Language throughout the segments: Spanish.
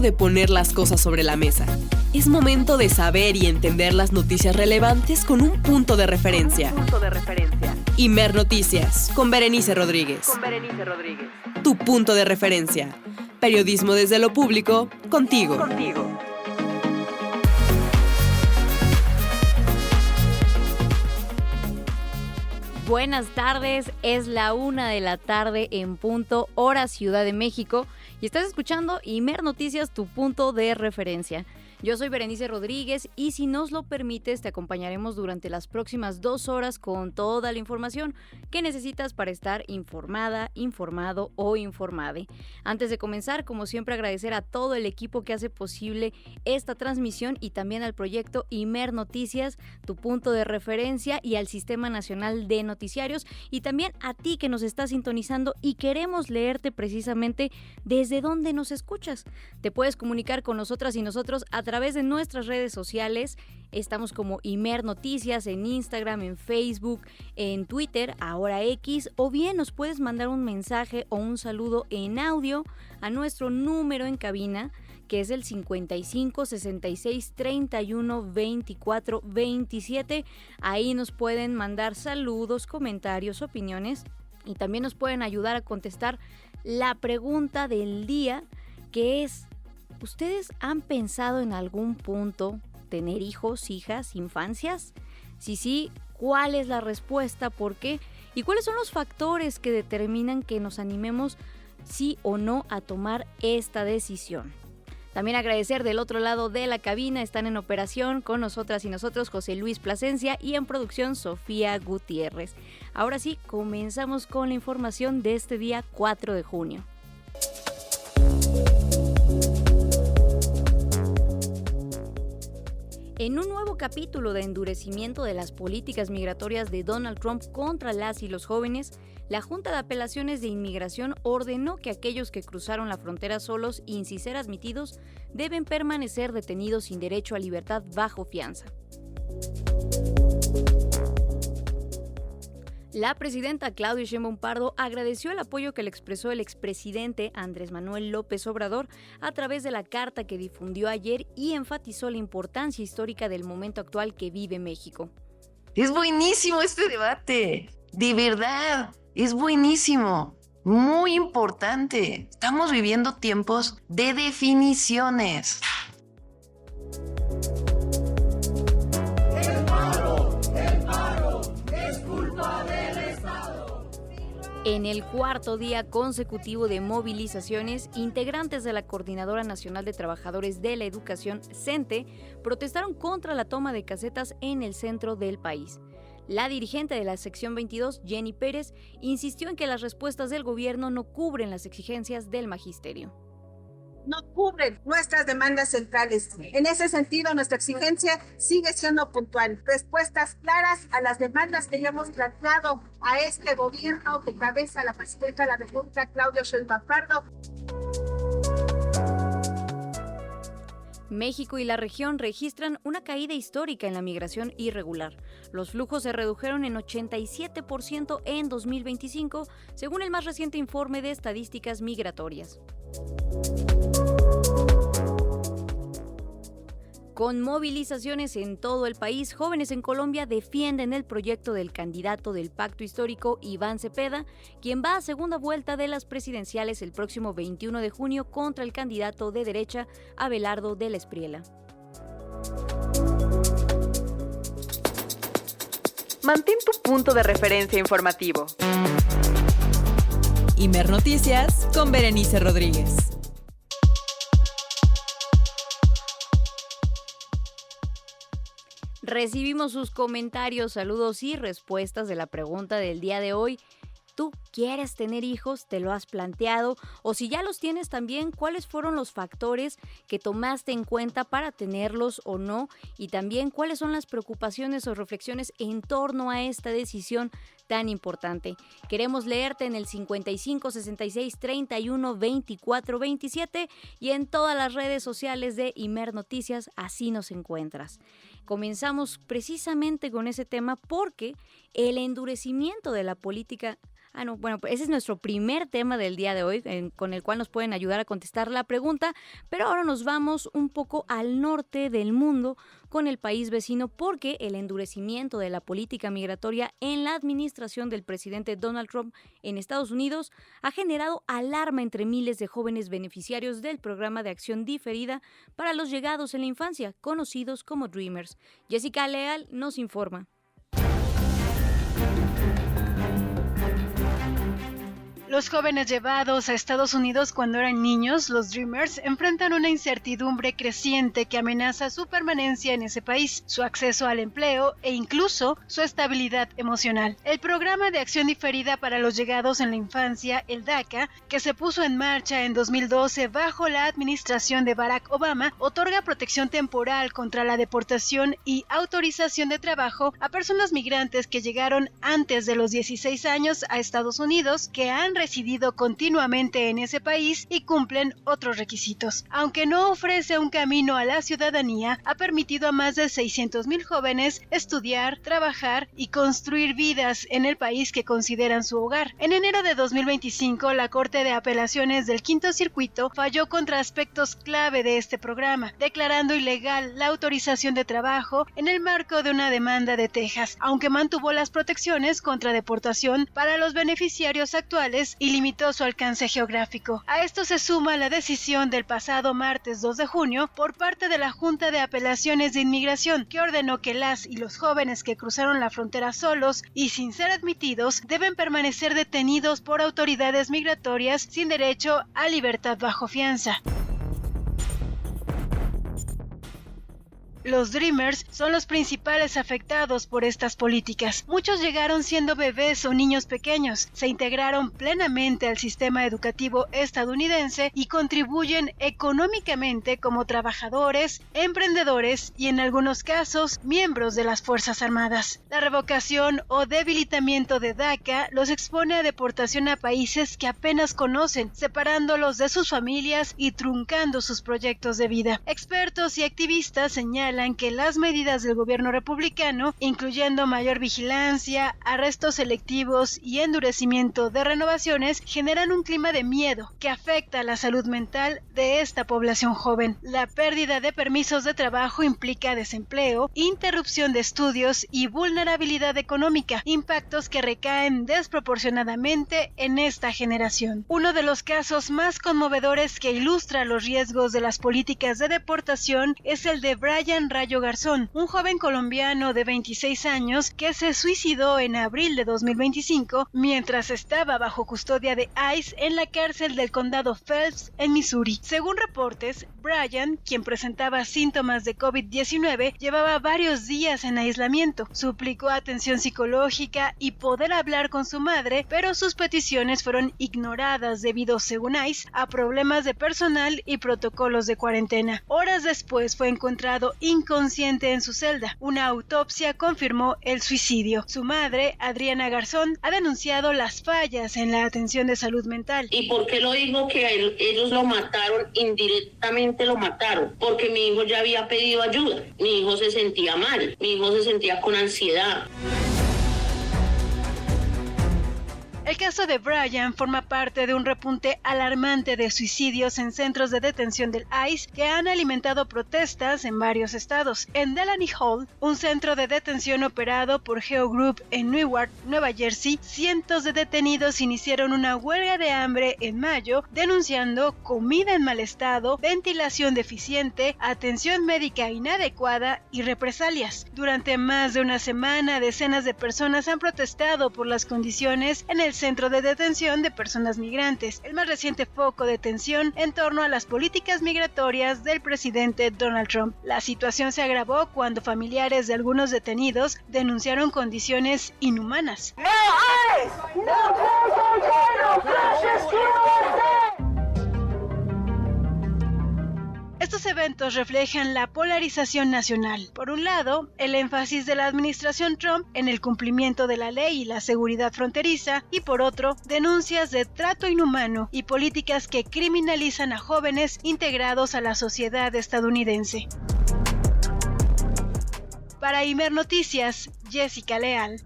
de poner las cosas sobre la mesa. Es momento de saber y entender las noticias relevantes con un punto de referencia. Imer Noticias, con Berenice Rodríguez. Tu punto de referencia. Periodismo desde lo público, contigo. Buenas tardes, es la 1:00 p.m. en punto, hora Ciudad de México, y estás escuchando Imer Noticias, tu punto de referencia. Yo soy Berenice Rodríguez y si nos lo permites te acompañaremos durante las próximas 2 horas con toda la información que necesitas para estar informada, informado o informade. Antes de comenzar, como siempre, agradecer a todo el equipo que hace posible esta transmisión y también al proyecto Imer Noticias, tu punto de referencia, y al Sistema Nacional de Noticiarios, y también a ti que nos estás sintonizando y queremos leerte precisamente desde dónde nos escuchas. Te puedes comunicar con nosotras y nosotros a través de nuestras redes sociales. Estamos como Imer Noticias en Instagram, en Facebook, en Twitter, ahora X, o bien nos puedes mandar un mensaje o un saludo en audio a nuestro número en cabina, que es el 55 66 31 24 27. Ahí nos pueden mandar saludos, comentarios, opiniones, y también nos pueden ayudar a contestar la pregunta del día, que es: ¿ustedes han pensado en algún punto tener hijos, hijas, infancias? Si sí, ¿cuál es la respuesta? ¿Por qué? ¿Y cuáles son los factores que determinan que nos animemos sí o no a tomar esta decisión? También agradecer del otro lado de la cabina, están en operación con nosotras y nosotros José Luis Plasencia, y en producción Sofía Gutiérrez. Ahora sí, comenzamos con la información de este día 4 de junio. En un nuevo capítulo de endurecimiento de las políticas migratorias de Donald Trump contra las y los jóvenes, la Junta de Apelaciones de Inmigración ordenó que aquellos que cruzaron la frontera solos y sin ser admitidos deben permanecer detenidos sin derecho a libertad bajo fianza. La presidenta Claudia Sheinbaum Pardo agradeció el apoyo que le expresó el expresidente Andrés Manuel López Obrador a través de la carta que difundió ayer, y enfatizó la importancia histórica del momento actual que vive México. Es buenísimo este debate, de verdad, es buenísimo, muy importante. Estamos viviendo tiempos de definiciones. En el cuarto día consecutivo de movilizaciones, integrantes de la Coordinadora Nacional de Trabajadores de la Educación, CENTE, protestaron contra la toma de casetas en el centro del país. La dirigente de la sección 22, Jenny Pérez, insistió en que las respuestas del gobierno no cubren las exigencias del magisterio. No cubren nuestras demandas centrales. En ese sentido, nuestra exigencia sigue siendo puntual. Respuestas claras a las demandas que ya hemos planteado a este gobierno que cabeza la presidenta de la República, Claudia Sheinbaum Pardo. México y la región registran una caída histórica en la migración irregular. Los flujos se redujeron en 87% en 2025, según el más reciente informe de estadísticas migratorias. Con movilizaciones en todo el país, jóvenes en Colombia defienden el proyecto del candidato del Pacto Histórico, Iván Cepeda, quien va a segunda vuelta de las presidenciales el próximo 21 de junio contra el candidato de derecha, Abelardo de la Espriella. Mantén tu punto de referencia informativo. Imer Noticias con Berenice Rodríguez. Recibimos sus comentarios, saludos y respuestas de la pregunta del día de hoy. ¿Tú quieres tener hijos? ¿Te lo has planteado? O si ya los tienes también, ¿cuáles fueron los factores que tomaste en cuenta para tenerlos o no? Y también, ¿cuáles son las preocupaciones o reflexiones en torno a esta decisión tan importante? Queremos leerte en el 55 66 31 24 27 y en todas las redes sociales de Imer Noticias, así nos encuentras. Comenzamos precisamente con ese tema porque el endurecimiento de la política Bueno, pues ese es nuestro primer tema del día de hoy, con el cual nos pueden ayudar a contestar la pregunta, pero ahora nos vamos un poco al norte del mundo con el país vecino, porque el endurecimiento de la política migratoria en la administración del presidente Donald Trump en Estados Unidos ha generado alarma entre miles de jóvenes beneficiarios del programa de acción diferida para los llegados en la infancia, conocidos como Dreamers. Jessica Leal nos informa. Los jóvenes llevados a Estados Unidos cuando eran niños, los Dreamers, enfrentan una incertidumbre creciente que amenaza su permanencia en ese país, su acceso al empleo e incluso su estabilidad emocional. El programa de acción diferida para los llegados en la infancia, el DACA, que se puso en marcha en 2012 bajo la administración de Barack Obama, otorga protección temporal contra la deportación y autorización de trabajo a personas migrantes que llegaron antes de los 16 años a Estados Unidos, que han residido continuamente en ese país y cumplen otros requisitos. Aunque no ofrece un camino a la ciudadanía, ha permitido a más de 600,000 jóvenes estudiar, trabajar y construir vidas en el país que consideran su hogar. En enero de 2025, la Corte de Apelaciones del Quinto Circuito falló contra aspectos clave de este programa, declarando ilegal la autorización de trabajo en el marco de una demanda de Texas, aunque mantuvo las protecciones contra deportación para los beneficiarios actuales y limitó su alcance geográfico. A esto se suma la decisión del pasado martes 2 de junio por parte de la Junta de Apelaciones de Inmigración, que ordenó que las y los jóvenes que cruzaron la frontera solos y sin ser admitidos deben permanecer detenidos por autoridades migratorias sin derecho a libertad bajo fianza. Los Dreamers son los principales afectados por estas políticas. Muchos llegaron siendo bebés o niños pequeños, se integraron plenamente al sistema educativo estadounidense y contribuyen económicamente como trabajadores, emprendedores y en algunos casos miembros de las Fuerzas Armadas. La revocación o debilitamiento de DACA los expone a deportación a países que apenas conocen, separándolos de sus familias y truncando sus proyectos de vida. Expertos y activistas señalan que las medidas del gobierno republicano, incluyendo mayor vigilancia, arrestos selectivos y endurecimiento de renovaciones, generan un clima de miedo que afecta a la salud mental de esta población joven. La pérdida de permisos de trabajo implica desempleo, interrupción de estudios y vulnerabilidad económica, impactos que recaen desproporcionadamente en esta generación. Uno de los casos más conmovedores que ilustra los riesgos de las políticas de deportación es el de Brian Rayo Garzón, un joven colombiano de 26 años que se suicidó en abril de 2025 mientras estaba bajo custodia de ICE en la cárcel del condado Phelps en Missouri. Según reportes, Brian, quien presentaba síntomas de COVID-19, llevaba varios días en aislamiento. Suplicó atención psicológica y poder hablar con su madre, pero sus peticiones fueron ignoradas debido, según ICE, a problemas de personal y protocolos de cuarentena. Horas después fue encontrado inconsciente en su celda. Una autopsia confirmó el suicidio. Su madre, Adriana Garzón, ha denunciado las fallas en la atención de salud mental. ¿Y por qué lo digo que ellos lo mataron? Indirectamente lo mataron, porque mi hijo ya había pedido ayuda. Mi hijo se sentía mal, mi hijo se sentía con ansiedad. El caso de Brian forma parte de un repunte alarmante de suicidios en centros de detención del ICE que han alimentado protestas en varios estados. En Delaney Hall, un centro de detención operado por Geo Group en Newark, Nueva Jersey, cientos de detenidos iniciaron una huelga de hambre en mayo, denunciando comida en mal estado, ventilación deficiente, atención médica inadecuada y represalias. Durante más de una semana, decenas de personas han protestado por las condiciones en el centro de detención de personas migrantes, el más reciente foco de tensión en torno a las políticas migratorias del presidente Donald Trump. La situación se agravó cuando familiares de algunos detenidos denunciaron condiciones inhumanas. ¡No hay! ¡No Estos eventos reflejan la polarización nacional. Por un lado, el énfasis de la administración Trump en el cumplimiento de la ley y la seguridad fronteriza, y por otro, denuncias de trato inhumano y políticas que criminalizan a jóvenes integrados a la sociedad estadounidense. Para Imer Noticias, Jessica Leal.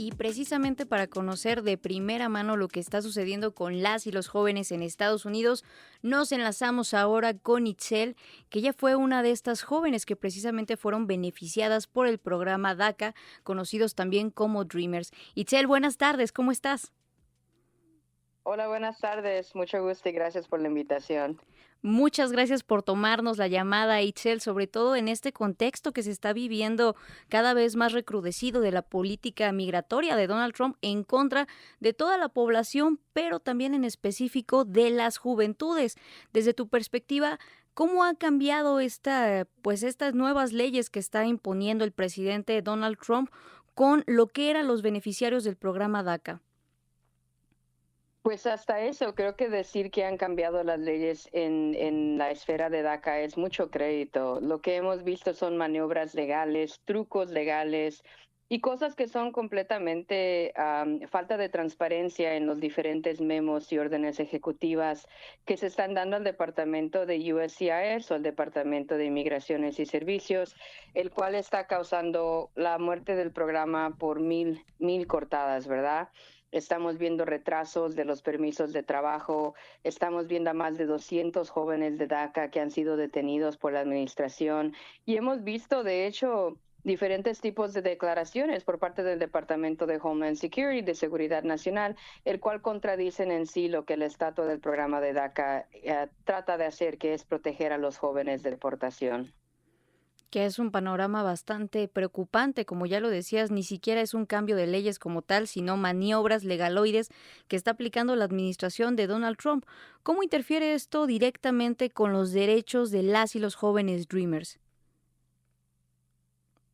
y precisamente para conocer de primera mano lo que está sucediendo con las y los jóvenes en Estados Unidos, nos enlazamos ahora con Itzel, que ella fue una de estas jóvenes que precisamente fueron beneficiadas por el programa DACA, conocidos también como Dreamers. Itzel, buenas tardes, ¿cómo estás? Hola, buenas tardes. Mucho gusto y gracias por la invitación. Muchas gracias por tomarnos la llamada, Itzel, sobre todo en este contexto que se está viviendo cada vez más recrudecido de la política migratoria de Donald Trump en contra de toda la población, pero también en específico de las juventudes. Desde tu perspectiva, ¿cómo ha cambiado estas nuevas leyes que está imponiendo el presidente Donald Trump con lo que eran los beneficiarios del programa DACA? Pues hasta eso, creo que decir que han cambiado las leyes en la esfera de DACA es mucho crédito. Lo que hemos visto son maniobras legales, trucos legales y cosas que son completamente falta de transparencia en los diferentes memos y órdenes ejecutivas que se están dando al Departamento de USCIS o al Departamento de Inmigraciones y Servicios, el cual está causando la muerte del programa por mil cortadas, ¿verdad? Estamos viendo retrasos de los permisos de trabajo, estamos viendo a más de 200 jóvenes de DACA que han sido detenidos por la administración y hemos visto, de hecho, diferentes tipos de declaraciones por parte del Departamento de Homeland Security, de Seguridad Nacional, el cual contradicen en sí lo que el estatus del programa de DACA trata de hacer, que es proteger a los jóvenes de deportación. Que es un panorama bastante preocupante, como ya lo decías, ni siquiera es un cambio de leyes como tal, sino maniobras legaloides que está aplicando la administración de Donald Trump. ¿Cómo interfiere esto directamente con los derechos de las y los jóvenes Dreamers?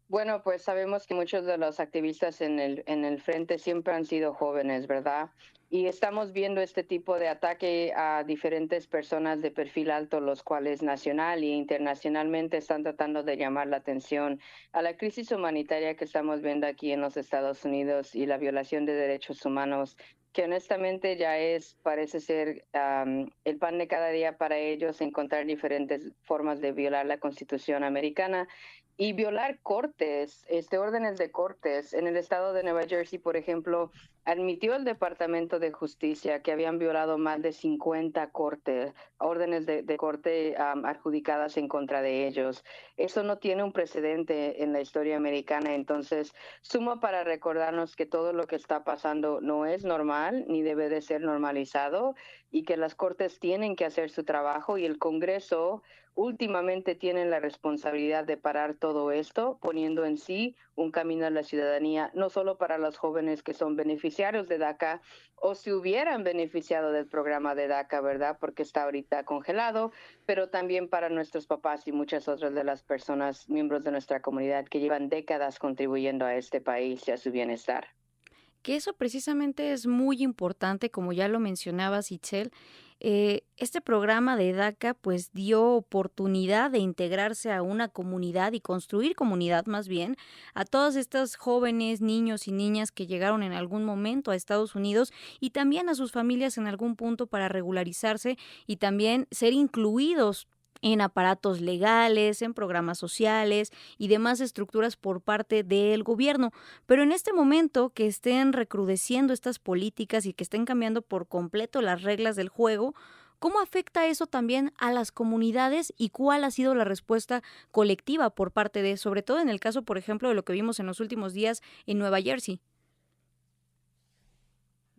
Bueno, pues sabemos que muchos de los activistas en el frente siempre han sido jóvenes, ¿verdad? Y estamos viendo este tipo de ataque a diferentes personas de perfil alto, los cuales nacional e internacionalmente están tratando de llamar la atención a la crisis humanitaria que estamos viendo aquí en los Estados Unidos y la violación de derechos humanos, que honestamente parece ser el pan de cada día para ellos, encontrar diferentes formas de violar la Constitución americana y violar cortes, órdenes de cortes. En el estado de Nueva Jersey, por ejemplo, admitió el Departamento de Justicia que habían violado más de 50 órdenes de corte adjudicadas en contra de ellos. Eso no tiene un precedente en la historia americana, entonces suma para recordarnos que todo lo que está pasando no es normal ni debe de ser normalizado y que las cortes tienen que hacer su trabajo y el Congreso últimamente tienen la responsabilidad de parar todo esto, poniendo en sí un camino a la ciudadanía, no solo para los jóvenes que son beneficiarios de DACA o si hubieran beneficiado del programa de DACA, ¿verdad? Porque está ahorita congelado, pero también para nuestros papás y muchas otras de las personas, miembros de nuestra comunidad que llevan décadas contribuyendo a este país y a su bienestar. Que eso precisamente es muy importante, como ya lo mencionabas, Itzel. Este programa de DACA pues dio oportunidad de integrarse a una comunidad y construir comunidad más bien a todas estas jóvenes, niños y niñas que llegaron en algún momento a Estados Unidos y también a sus familias en algún punto para regularizarse y también ser incluidos en aparatos legales, en programas sociales y demás estructuras por parte del gobierno. Pero en este momento que estén recrudeciendo estas políticas y que estén cambiando por completo las reglas del juego, ¿cómo afecta eso también a las comunidades y cuál ha sido la respuesta colectiva por parte de, sobre todo en el caso, por ejemplo, de lo que vimos en los últimos días en Nueva Jersey?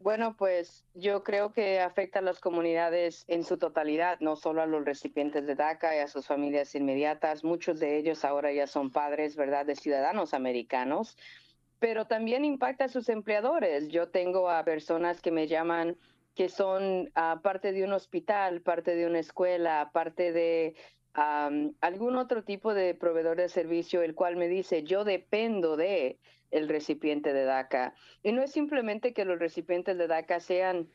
Bueno, pues yo creo que afecta a las comunidades en su totalidad, no solo a los recipientes de DACA y a sus familias inmediatas. Muchos de ellos ahora ya son padres, ¿verdad?, de ciudadanos americanos, pero también impacta a sus empleadores. Yo tengo a personas que me llaman que son parte de un hospital, parte de una escuela, parte de algún otro tipo de proveedor de servicio, el cual me dice, yo dependo de el recipiente de DACA. Y no es simplemente que los recipientes de DACA sean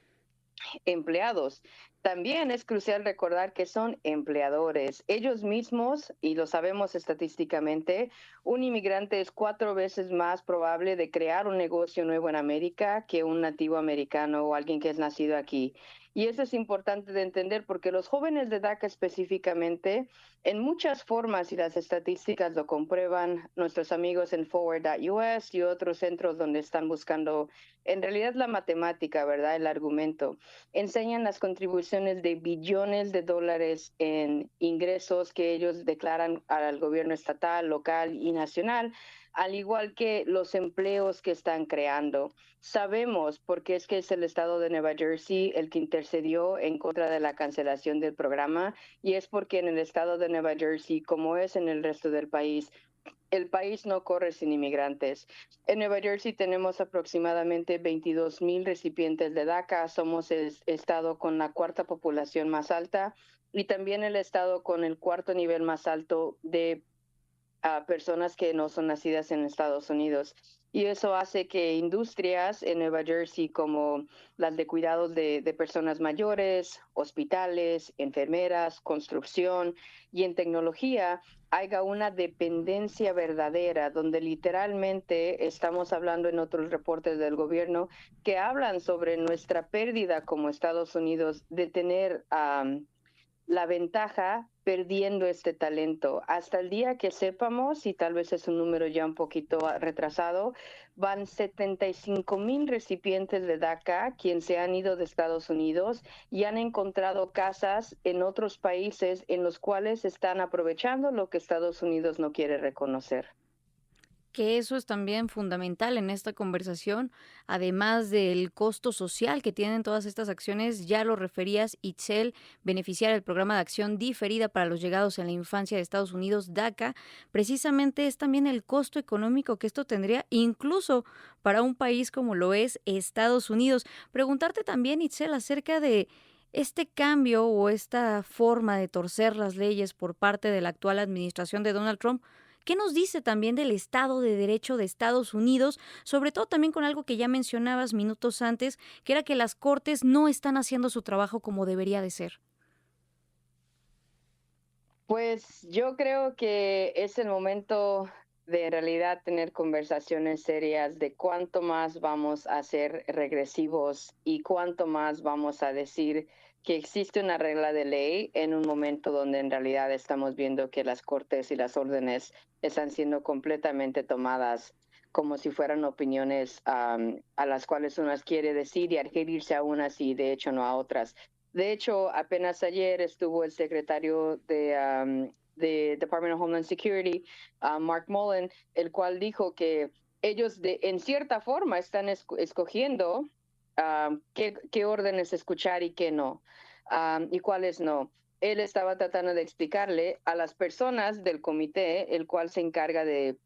empleados. también es crucial recordar que son empleadores. Ellos mismos, y lo sabemos estadísticamente, un inmigrante es 4 veces más probable de crear un negocio nuevo en América que un nativo americano o alguien que es nacido aquí. Y eso es importante de entender porque los jóvenes de DACA específicamente, en muchas formas, y las estadísticas lo comprueban, nuestros amigos en forward.us y otros centros donde están buscando, en realidad la matemática, ¿verdad? El argumento enseñan las contribuciones de billones de dólares en ingresos que ellos declaran al gobierno estatal, local y nacional, al igual que los empleos que están creando. Sabemos, porque es que es el estado de Nueva Jersey el que intercedió en contra de la cancelación del programa, y es porque en el estado de Nueva Jersey, como es en el resto del país, el país no corre sin inmigrantes. En Nueva Jersey tenemos aproximadamente 22,000 recipientes de DACA. Somos el estado con la cuarta población más alta y también el estado con el cuarto nivel más alto de personas que no son nacidas en Estados Unidos. Y eso hace que industrias en Nueva Jersey como las de cuidados de personas mayores, hospitales, enfermeras, construcción y en tecnología haya una dependencia verdadera, donde literalmente estamos hablando en otros reportes del gobierno que hablan sobre nuestra pérdida como Estados Unidos de tener la ventaja perdiendo este talento. Hasta el día que sepamos, y tal vez es un número ya un poquito retrasado, van 75,000 recipientes de DACA quienes se han ido de Estados Unidos y han encontrado casas en otros países en los cuales están aprovechando lo que Estados Unidos no quiere reconocer. Que eso es también fundamental en esta conversación, además del costo social que tienen todas estas acciones, ya lo referías, Itzel, beneficiar el programa de acción diferida para los llegados en la infancia de Estados Unidos, DACA, precisamente es también el costo económico que esto tendría, incluso para un país como lo es Estados Unidos. Preguntarte también, Itzel, acerca de este cambio o esta forma de torcer las leyes por parte de la actual administración de Donald Trump. ¿Qué nos dice también del Estado de Derecho de Estados Unidos? Sobre todo también con algo que ya mencionabas minutos antes, que era que las cortes no están haciendo su trabajo como debería de ser. Pues yo creo que es el momento de en realidad tener conversaciones serias de cuánto más vamos a ser regresivos y cuánto más vamos a decir que existe una regla de ley en un momento donde en realidad estamos viendo que las cortes y las órdenes están siendo completamente tomadas como si fueran opiniones a las cuales unas quiere decir y adherirse a unas y de hecho no a otras. De hecho, apenas ayer estuvo el secretario de Department of Homeland Security, Mark Mullen, el cual dijo que ellos en cierta forma están escogiendo qué órdenes escuchar y qué no, y cuáles no. Él estaba tratando de explicarle a las personas del comité, el cual se encarga de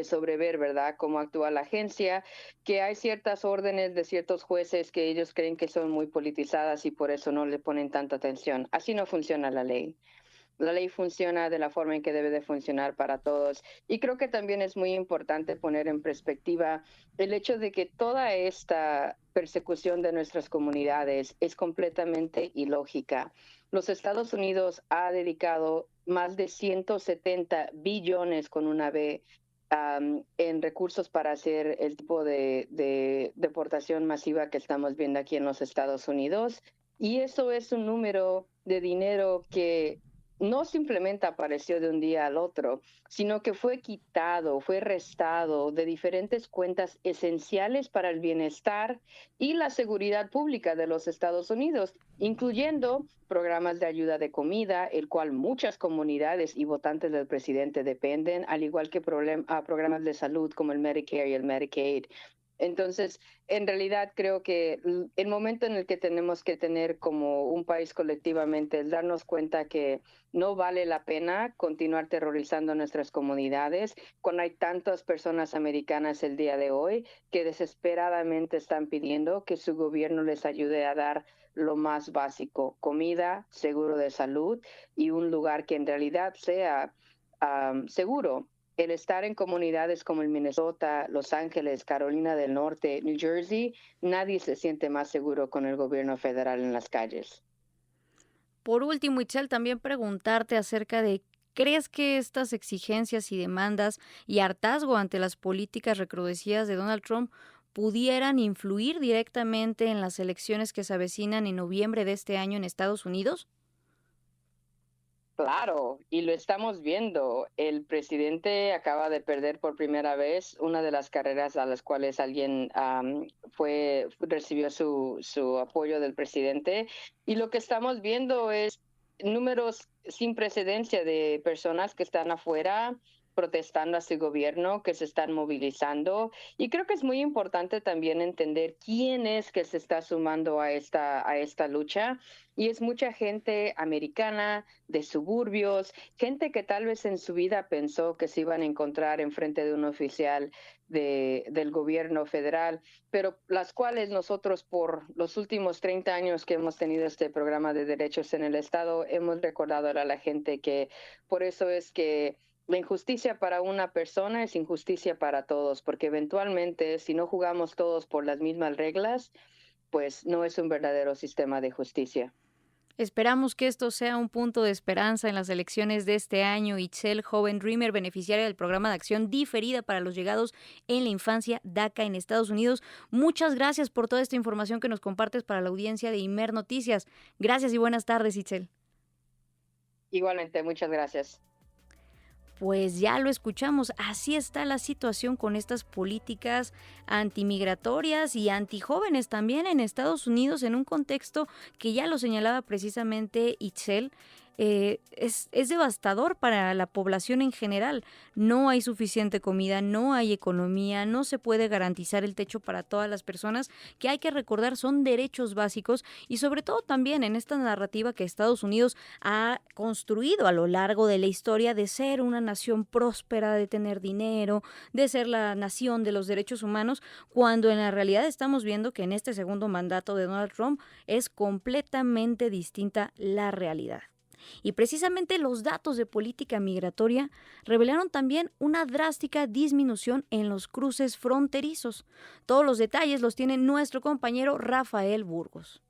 sobrever, ¿verdad?, cómo actúa la agencia, que hay ciertas órdenes de ciertos jueces que ellos creen que son muy politizadas y por eso no le ponen tanta atención. Así no funciona la ley. La ley funciona de la forma en que debe de funcionar para todos. Y creo que también es muy importante poner en perspectiva el hecho de que toda esta persecución de nuestras comunidades es completamente ilógica. Los Estados Unidos ha dedicado más de 170 billones con una B en recursos para hacer el tipo de deportación masiva que estamos viendo aquí en los Estados Unidos. Y eso es un número de dinero que no simplemente apareció de un día al otro, sino que fue quitado, fue restado de diferentes cuentas esenciales para el bienestar y la seguridad pública de los Estados Unidos, incluyendo programas de ayuda de comida, el cual muchas comunidades y votantes del presidente dependen, al igual que programas de salud como el Medicare y el Medicaid. Entonces, en realidad creo que el momento en el que tenemos que tener como un país colectivamente es darnos cuenta que no vale la pena continuar terrorizando nuestras comunidades cuando hay tantas personas americanas el día de hoy que desesperadamente están pidiendo que su gobierno les ayude a dar lo más básico: comida, seguro de salud y un lugar que en realidad sea seguro. El estar en comunidades como el Minnesota, Los Ángeles, Carolina del Norte, New Jersey, nadie se siente más seguro con el gobierno federal en las calles. Por último, Itzel, también preguntarte acerca de, ¿crees que estas exigencias y demandas y hartazgo ante las políticas recrudecidas de Donald Trump pudieran influir directamente en las elecciones que se avecinan en noviembre de este año en Estados Unidos? Claro, y lo estamos viendo. El presidente acaba de perder por primera vez una de las carreras a las cuales alguien recibió su apoyo del presidente. Y lo que estamos viendo es números sin precedencia de personas que están afuera protestando a su gobierno, que se están movilizando. Y creo que es muy importante también entender quién es que se está sumando a esta lucha. Y es mucha gente americana, de suburbios, gente que tal vez en su vida pensó que se iban a encontrar enfrente de un oficial del gobierno federal, pero las cuales nosotros por los últimos 30 años que hemos tenido este programa de derechos en el estado, hemos recordado a la gente que por eso es que la injusticia para una persona es injusticia para todos, porque eventualmente si no jugamos todos por las mismas reglas, pues no es un verdadero sistema de justicia. Esperamos que esto sea un punto de esperanza en las elecciones de este año. Itzel, joven Dreamer, beneficiaria del programa de acción diferida para los llegados en la infancia DACA en Estados Unidos. Muchas gracias por toda esta información que nos compartes para la audiencia de Imer Noticias. Gracias y buenas tardes, Itzel. Igualmente, muchas gracias. Pues ya lo escuchamos, así está la situación con estas políticas antimigratorias y antijóvenes también en Estados Unidos, en un contexto que ya lo señalaba precisamente Itzel. Es devastador para la población en general. No hay suficiente comida, no hay economía, no se puede garantizar el techo para todas las personas, que hay que recordar son derechos básicos, y sobre todo también en esta narrativa que Estados Unidos ha construido a lo largo de la historia de ser una nación próspera, de tener dinero, de ser la nación de los derechos humanos, cuando en la realidad estamos viendo que en este segundo mandato de Donald Trump es completamente distinta la realidad. Y precisamente los datos de política migratoria revelaron también una drástica disminución en los cruces fronterizos. Todos los detalles los tiene nuestro compañero Rafael Burgos.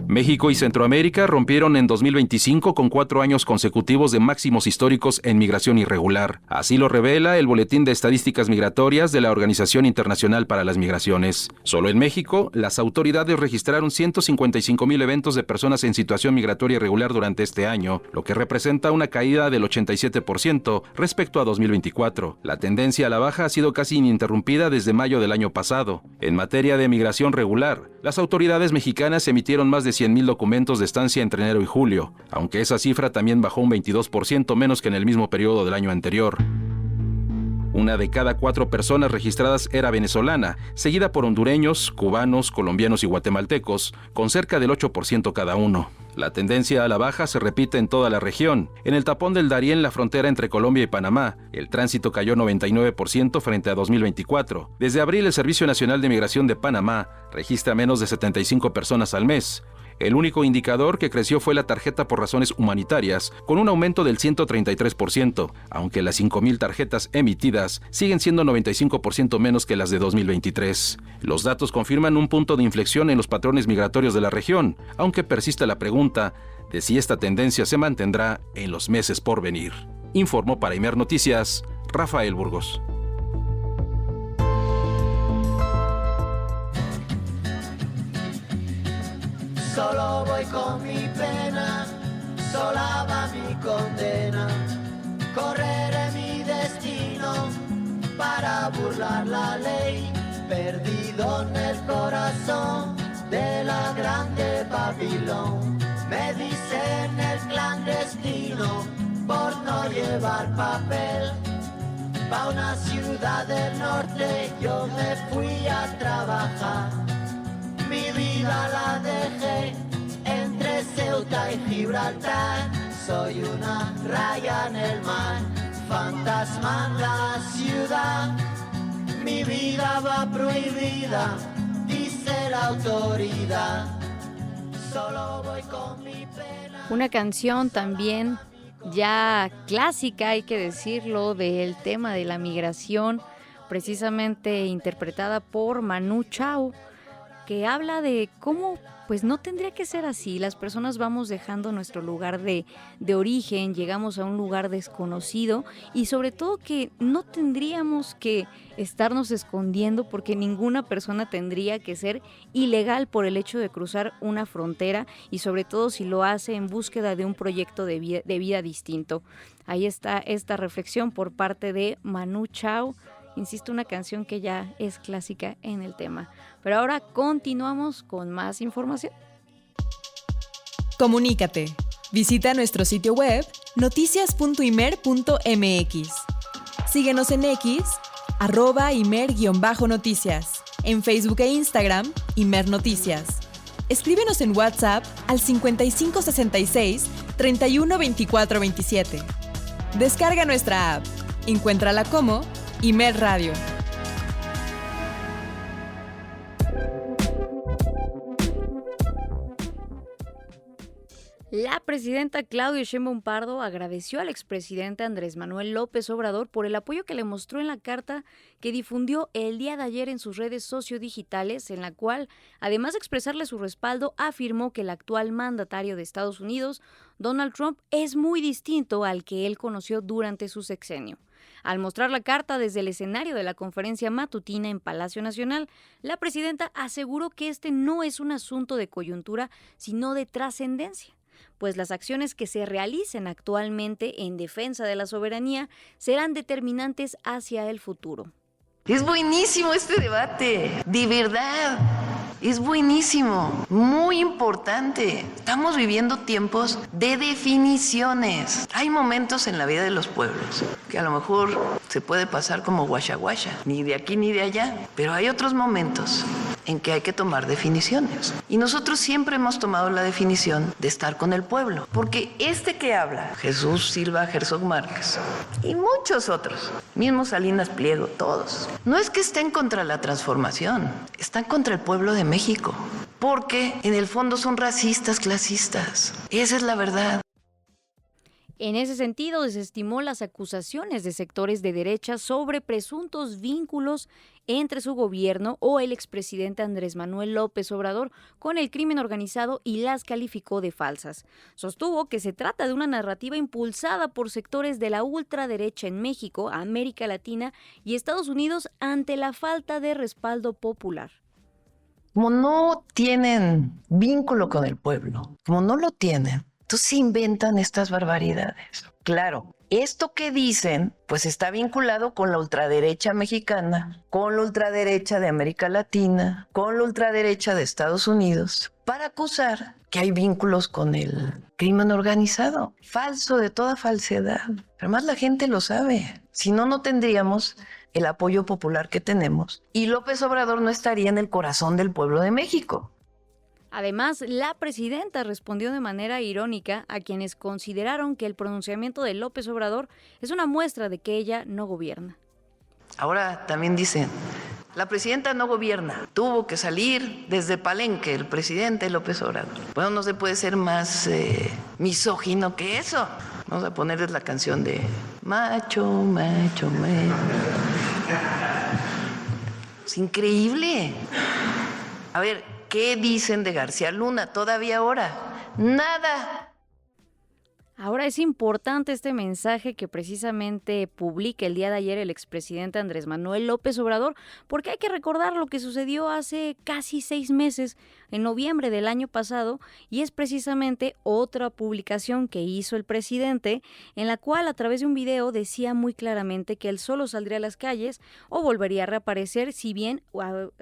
México y Centroamérica rompieron en 2025 con 4 años consecutivos de máximos históricos en migración irregular. Así lo revela el Boletín de Estadísticas Migratorias de la Organización Internacional para las Migraciones. Solo en México, las autoridades registraron 155,000 eventos de personas en situación migratoria irregular durante este año, lo que representa una caída del 87% respecto a 2024. La tendencia a la baja ha sido casi ininterrumpida desde mayo del año pasado. En materia de migración regular, las autoridades mexicanas emitieron más de 100,000 documentos de estancia entre enero y julio, aunque esa cifra también bajó un 22% menos que en el mismo periodo del año anterior. Una de cada 4 personas registradas era venezolana, seguida por hondureños, cubanos, colombianos y guatemaltecos, con cerca del 8% cada uno. La tendencia a la baja se repite en toda la región. En el tapón del Darién, la frontera entre Colombia y Panamá, el tránsito cayó 99% frente a 2024. Desde abril, el Servicio Nacional de Migración de Panamá registra menos de 75 personas al mes. El único indicador que creció fue la tarjeta por razones humanitarias, con un aumento del 133%, aunque las 5,000 tarjetas emitidas siguen siendo 95% menos que las de 2023. Los datos confirman un punto de inflexión en los patrones migratorios de la región, aunque persiste la pregunta de si esta tendencia se mantendrá en los meses por venir. Informó para Imer Noticias, Rafael Burgos. Solo voy con mi pena, sola va mi condena. Correré mi destino para burlar la ley, perdido en el corazón de la grande Babilón. Me dicen el clandestino por no llevar papel. Pa' una ciudad del norte yo me fui a trabajar. Mi vida la dejé entre Ceuta y Gibraltar. Soy una raya en el mar, fantasma en la ciudad. Mi vida va prohibida, dice la autoridad. Solo voy con mi pena. Una canción también ya clásica, hay que decirlo, del tema de la migración, precisamente interpretada por Manu Chao, que habla de cómo pues no tendría que ser así. Las personas vamos dejando nuestro lugar de origen, llegamos a un lugar desconocido y sobre todo que no tendríamos que estarnos escondiendo porque ninguna persona tendría que ser ilegal por el hecho de cruzar una frontera y sobre todo si lo hace en búsqueda de un proyecto de vida distinto. Ahí está esta reflexión por parte de Manu Chao. Insisto, una canción que ya es clásica en el tema. Pero ahora continuamos con más información. Comunícate. Visita nuestro sitio web noticias.imer.mx. Síguenos en X, @imer_noticias. En Facebook e Instagram, Imer Noticias. Escríbenos en WhatsApp al 5566 31 24 27. Descarga nuestra app. Encuéntrala como Imer Radio. La presidenta Claudia Sheinbaum Pardo agradeció al expresidente Andrés Manuel López Obrador por el apoyo que le mostró en la carta que difundió el día de ayer en sus redes sociodigitales, en la cual, además de expresarle su respaldo, afirmó que el actual mandatario de Estados Unidos, Donald Trump, es muy distinto al que él conoció durante su sexenio. Al mostrar la carta desde el escenario de la conferencia matutina en Palacio Nacional, la presidenta aseguró que este no es un asunto de coyuntura, sino de trascendencia, pues las acciones que se realicen actualmente en defensa de la soberanía serán determinantes hacia el futuro. Es buenísimo este debate, de verdad. Es buenísimo, muy importante. Estamos viviendo tiempos de definiciones. Hay momentos en la vida de los pueblos que a lo mejor se puede pasar como guasha, ni de aquí ni de allá, pero hay otros momentos en que hay que tomar definiciones. Y nosotros siempre hemos tomado la definición de estar con el pueblo, porque este que habla, Jesús Silva Herzog Márquez, y muchos otros, mismo Salinas Pliego, todos, no es que estén contra la transformación, están contra el pueblo de México, porque en el fondo son racistas, clasistas. Esa es la verdad. En ese sentido, desestimó las acusaciones de sectores de derecha sobre presuntos vínculos entre su gobierno o el expresidente Andrés Manuel López Obrador con el crimen organizado y las calificó de falsas. Sostuvo que se trata de una narrativa impulsada por sectores de la ultraderecha en México, América Latina y Estados Unidos ante la falta de respaldo popular. Como no tienen vínculo con el pueblo, como no lo tienen, entonces se inventan estas barbaridades. Claro, esto que dicen, pues está vinculado con la ultraderecha mexicana, con la ultraderecha de América Latina, con la ultraderecha de Estados Unidos, para acusar que hay vínculos con el crimen organizado. Falso de toda falsedad. Además, la gente lo sabe. Si no, no tendríamos el apoyo popular que tenemos y López Obrador no estaría en el corazón del pueblo de México. Además, la presidenta respondió de manera irónica a quienes consideraron que el pronunciamiento de López Obrador es una muestra de que ella no gobierna. Ahora también dicen, la presidenta no gobierna, tuvo que salir desde Palenque el presidente López Obrador. Bueno, no se puede ser más misógino que eso. Vamos a ponerles la canción de macho, macho, macho. Es increíble. A ver, ¿qué dicen de García Luna todavía ahora? Nada. Ahora es importante este mensaje que precisamente publica el día de ayer el expresidente Andrés Manuel López Obrador, porque hay que recordar lo que sucedió hace casi 6 meses, en noviembre del año pasado, y es precisamente otra publicación que hizo el presidente, en la cual a través de un video decía muy claramente que él solo saldría a las calles o volvería a reaparecer si bien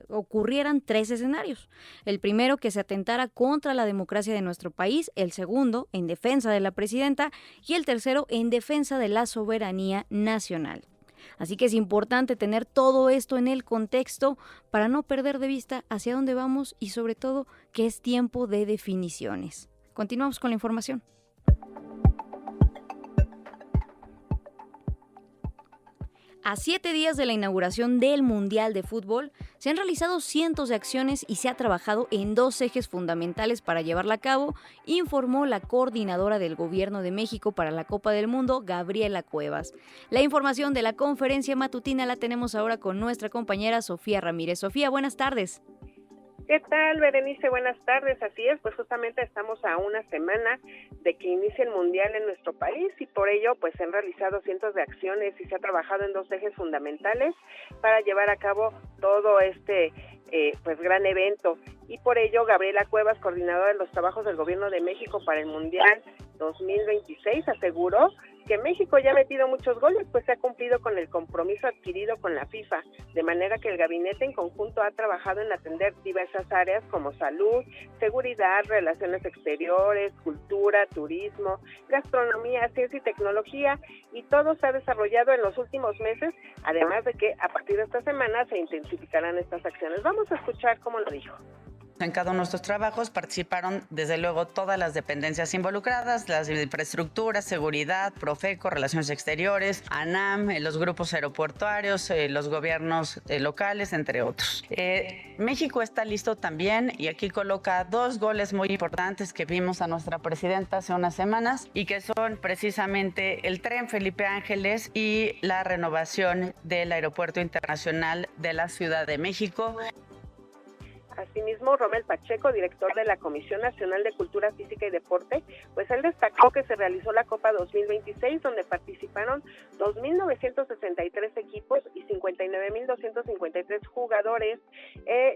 ocurrieran 3 escenarios. El primero, que se atentara contra la democracia de nuestro país; el segundo, en defensa de la presidenta; y el tercero, en defensa de la soberanía nacional. Así que es importante tener todo esto en el contexto para no perder de vista hacia dónde vamos y sobre todo que es tiempo de definiciones. Continuamos con la información. A 7 días de la inauguración del Mundial de Fútbol, se han realizado cientos de acciones y se ha trabajado en 2 ejes fundamentales para llevarla a cabo, informó la coordinadora del Gobierno de México para la Copa del Mundo, Gabriela Cuevas. La información de la conferencia matutina la tenemos ahora con nuestra compañera Sofía Ramírez. Sofía, buenas tardes. ¿Qué tal, Berenice? Buenas tardes. Así es, pues justamente estamos a una semana de que inicie el Mundial en nuestro país y por ello pues se han realizado cientos de acciones y se ha trabajado en 2 ejes fundamentales para llevar a cabo todo este pues gran evento. Y por ello Gabriela Cuevas, coordinadora de los trabajos del Gobierno de México para el Mundial 2026, aseguró que México ya ha metido muchos goles, pues se ha cumplido con el compromiso adquirido con la FIFA, de manera que el gabinete en conjunto ha trabajado en atender diversas áreas como salud, seguridad, relaciones exteriores, cultura, turismo, gastronomía, ciencia y tecnología, y todo se ha desarrollado en los últimos meses, además de que a partir de esta semana se intensificarán estas acciones. Vamos a escuchar cómo lo dijo. En cada uno de nuestros trabajos participaron, desde luego, todas las dependencias involucradas, las infraestructuras, seguridad, Profeco, Relaciones Exteriores, ANAM, los grupos aeroportuarios, los gobiernos locales, entre otros. México está listo también y aquí coloca 2 goles muy importantes que vimos a nuestra presidenta hace unas semanas y que son precisamente el tren Felipe Ángeles y la renovación del Aeropuerto Internacional de la Ciudad de México. Asimismo, Rommel Pacheco, director de la Comisión Nacional de Cultura Física y Deporte, pues él destacó que se realizó la Copa 2026, donde participaron 2.963 equipos y 59.253 jugadores.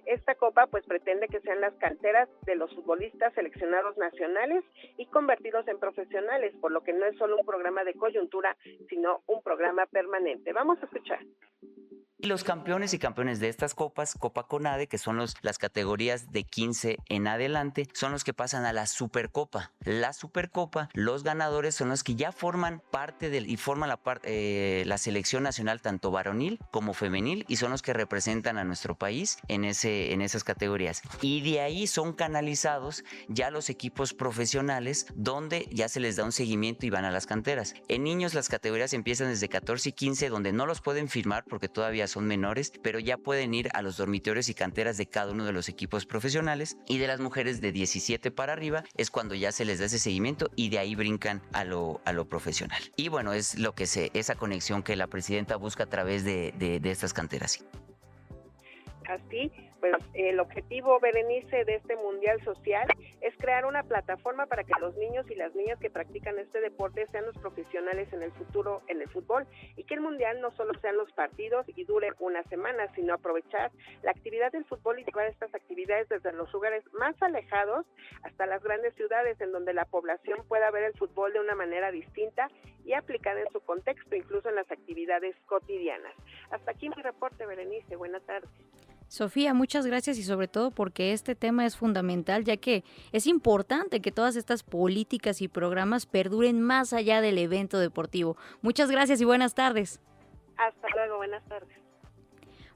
Esta Copa pues pretende que sean las canteras de los futbolistas seleccionados nacionales y convertidos en profesionales, por lo que no es solo un programa de coyuntura, sino un programa permanente. Vamos a escuchar. Y los campeones y campeones de estas copas, Copa CONADE, que son las categorías de 15 en adelante, son los que pasan a la Supercopa. La Supercopa, los ganadores son los que ya forman parte y forman la selección nacional tanto varonil como femenil y son los que representan a nuestro país en esas categorías. Y de ahí son canalizados ya los equipos profesionales donde ya se les da un seguimiento y van a las canteras. En niños las categorías empiezan desde 14 y 15 donde no los pueden firmar porque todavía son menores, pero ya pueden ir a los dormitorios y canteras de cada uno de los equipos profesionales, y de las mujeres de 17 para arriba es cuando ya se les da ese seguimiento y de ahí brincan a lo profesional. Y bueno, es lo que esa conexión que la presidenta busca a través de estas canteras. Así, pues el objetivo, Berenice, de este Mundial Social es crear una plataforma para que los niños y las niñas que practican este deporte sean los profesionales en el futuro en el fútbol, y que el Mundial no solo sean los partidos y dure una semana, sino aprovechar la actividad del fútbol y llevar estas actividades desde los lugares más alejados hasta las grandes ciudades, en donde la población pueda ver el fútbol de una manera distinta y aplicada en su contexto, incluso en las actividades cotidianas. Hasta aquí mi reporte, Berenice. Buenas tardes. Sofía, muchas gracias, y sobre todo porque este tema es fundamental, ya que es importante que todas estas políticas y programas perduren más allá del evento deportivo. Muchas gracias y buenas tardes. Hasta luego, buenas tardes.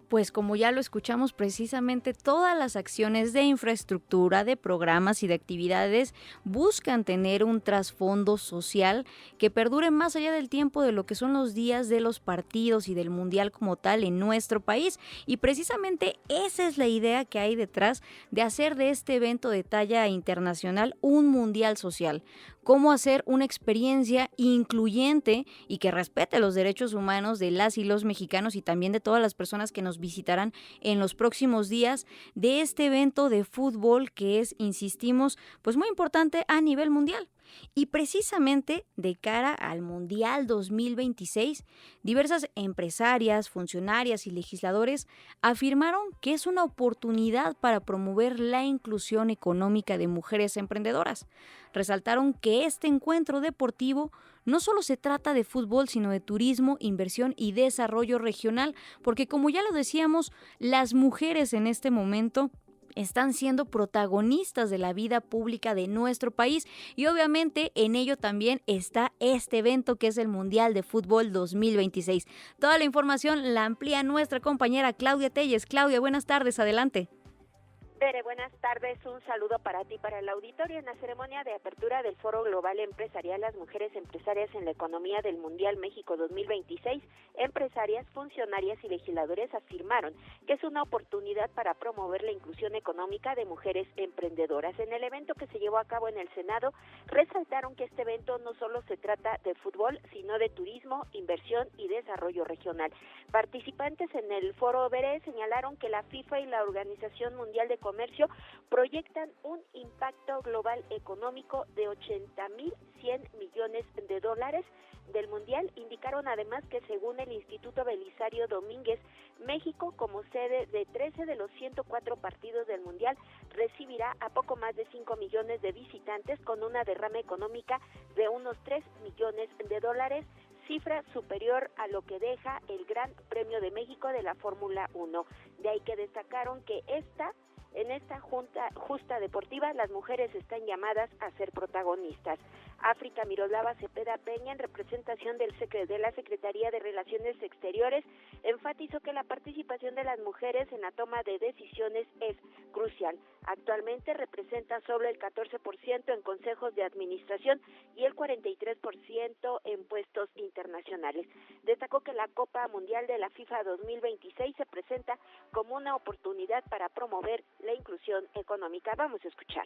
Pues como ya lo escuchamos, precisamente todas las acciones de infraestructura, de programas y de actividades buscan tener un trasfondo social que perdure más allá del tiempo de lo que son los días de los partidos y del mundial como tal en nuestro país. Y precisamente esa es la idea que hay detrás de hacer de este evento de talla internacional un mundial social. Cómo hacer una experiencia incluyente y que respete los derechos humanos de las y los mexicanos y también de todas las personas que nos visitarán en los próximos días de este evento de fútbol que es, insistimos, pues muy importante a nivel mundial. Y precisamente de cara al Mundial 2026, diversas empresarias, funcionarias y legisladores afirmaron que es una oportunidad para promover la inclusión económica de mujeres emprendedoras. Resaltaron que este encuentro deportivo no solo se trata de fútbol, sino de turismo, inversión y desarrollo regional, porque como ya lo decíamos, las mujeres en este momento están siendo protagonistas de la vida pública de nuestro país y obviamente en ello también está este evento que es el Mundial de Fútbol 2026. Toda la información la amplía nuestra compañera Claudia Telles. Claudia, buenas tardes, adelante. Bere, buenas tardes, un saludo para ti, para el auditorio. En la ceremonia de apertura del Foro Global Empresarial Las Mujeres Empresarias en la Economía del Mundial México 2026, empresarias, funcionarias y legisladores afirmaron que es una oportunidad para promover la inclusión económica de mujeres emprendedoras. En el evento que se llevó a cabo en el Senado, resaltaron que este evento no solo se trata de fútbol, sino de turismo, inversión y desarrollo regional. Participantes en el Foro Bere señalaron que la FIFA y la Organización Mundial de Comercio proyectan un impacto global económico de 80,100 millones de dólares del Mundial. Indicaron además que según el Instituto Belisario Domínguez, México, como sede de 13 de los 104 partidos del Mundial, recibirá a poco más de 5 millones de visitantes con una derrama económica de unos 3 millones de dólares, cifra superior a lo que deja el Gran Premio de México de la Fórmula 1. De ahí que destacaron que en esta justa deportiva las mujeres están llamadas a ser protagonistas. África Miroslava Cepeda Peña, en representación de la Secretaría de Relaciones Exteriores, enfatizó que la participación de las mujeres en la toma de decisiones es crucial. Actualmente representa solo el 14% en consejos de administración y el 43% en puestos internacionales. Destacó que la Copa Mundial de la FIFA 2026 se presenta como una oportunidad para promover la inclusión económica. Vamos a escuchar.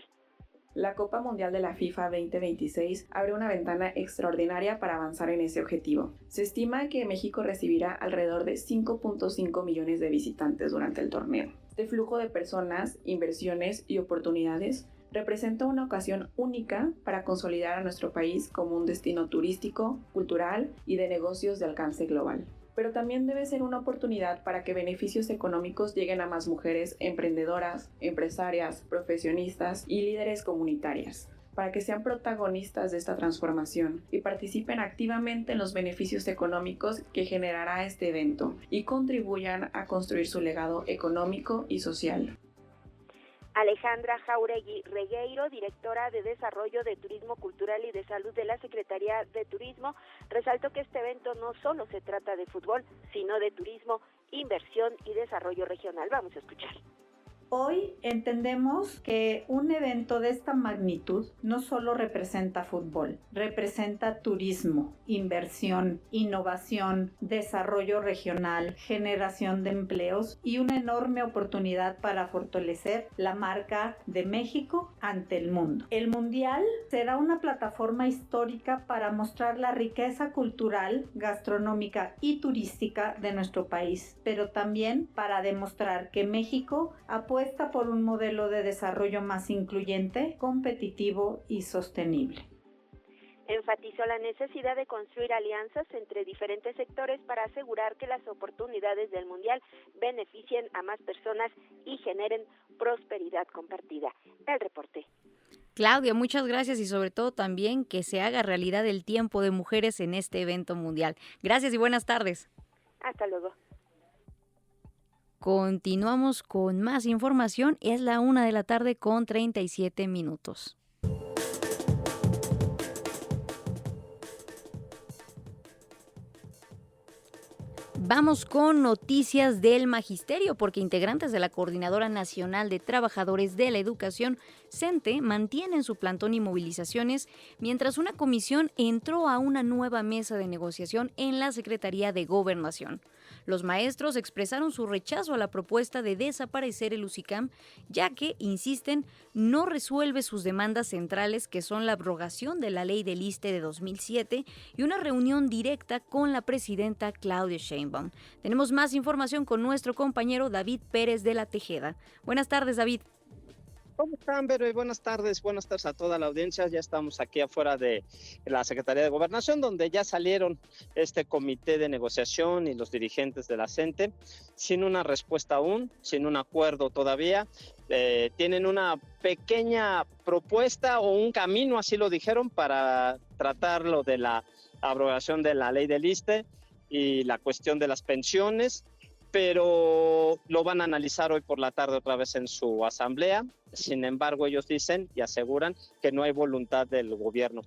La Copa Mundial de la FIFA 2026 abre una ventana extraordinaria para avanzar en ese objetivo. Se estima que México recibirá alrededor de 5.5 millones de visitantes durante el torneo. Este flujo de personas, inversiones y oportunidades representa una ocasión única para consolidar a nuestro país como un destino turístico, cultural y de negocios de alcance global. Pero también debe ser una oportunidad para que beneficios económicos lleguen a más mujeres emprendedoras, empresarias, profesionistas y líderes comunitarias, para que sean protagonistas de esta transformación y participen activamente en los beneficios económicos que generará este evento y contribuyan a construir su legado económico y social. Alejandra Jauregui Regueiro, directora de Desarrollo de Turismo Cultural y de Salud de la Secretaría de Turismo, resaltó que este evento no solo se trata de fútbol, sino de turismo, inversión y desarrollo regional. Vamos a escuchar. Hoy entendemos que un evento de esta magnitud no solo representa fútbol, representa turismo, inversión, innovación, desarrollo regional, generación de empleos y una enorme oportunidad para fortalecer la marca de México ante el mundo. El Mundial será una plataforma histórica para mostrar la riqueza cultural, gastronómica y turística de nuestro país, pero también para demostrar que México apuesta por un modelo de desarrollo más incluyente, competitivo y sostenible. Enfatizó la necesidad de construir alianzas entre diferentes sectores para asegurar que las oportunidades del Mundial beneficien a más personas y generen prosperidad compartida. El reporte. Claudia, muchas gracias y sobre todo también que se haga realidad el tiempo de mujeres en este evento mundial. Gracias y buenas tardes. Hasta luego. Continuamos con más información. Es la 1:00 con 37 minutos. Vamos con noticias del magisterio, porque integrantes de la Coordinadora Nacional de Trabajadores de la Educación, CENTE, mantienen su plantón y movilizaciones, mientras una comisión entró a una nueva mesa de negociación en la Secretaría de Gobernación. Los maestros expresaron su rechazo a la propuesta de desaparecer el UCICAM, ya que, insisten, no resuelve sus demandas centrales, que son la abrogación de la ley del ISSSTE de 2007 y una reunión directa con la presidenta Claudia Sheinbaum. Tenemos más información con nuestro compañero David Pérez de la Tejeda. Buenas tardes, David. ¿Cómo están, Vero? Buenas tardes a toda la audiencia. Ya estamos aquí afuera de la Secretaría de Gobernación, donde ya salieron este comité de negociación y los dirigentes de la CENTE, sin una respuesta aún, sin un acuerdo todavía. Tienen una pequeña propuesta o un camino, así lo dijeron, para tratar lo de la abrogación de la ley del ISSSTE y la cuestión de las pensiones, pero lo van a analizar hoy por la tarde otra vez en su asamblea. Sin embargo, ellos dicen y aseguran que no hay voluntad del gobierno.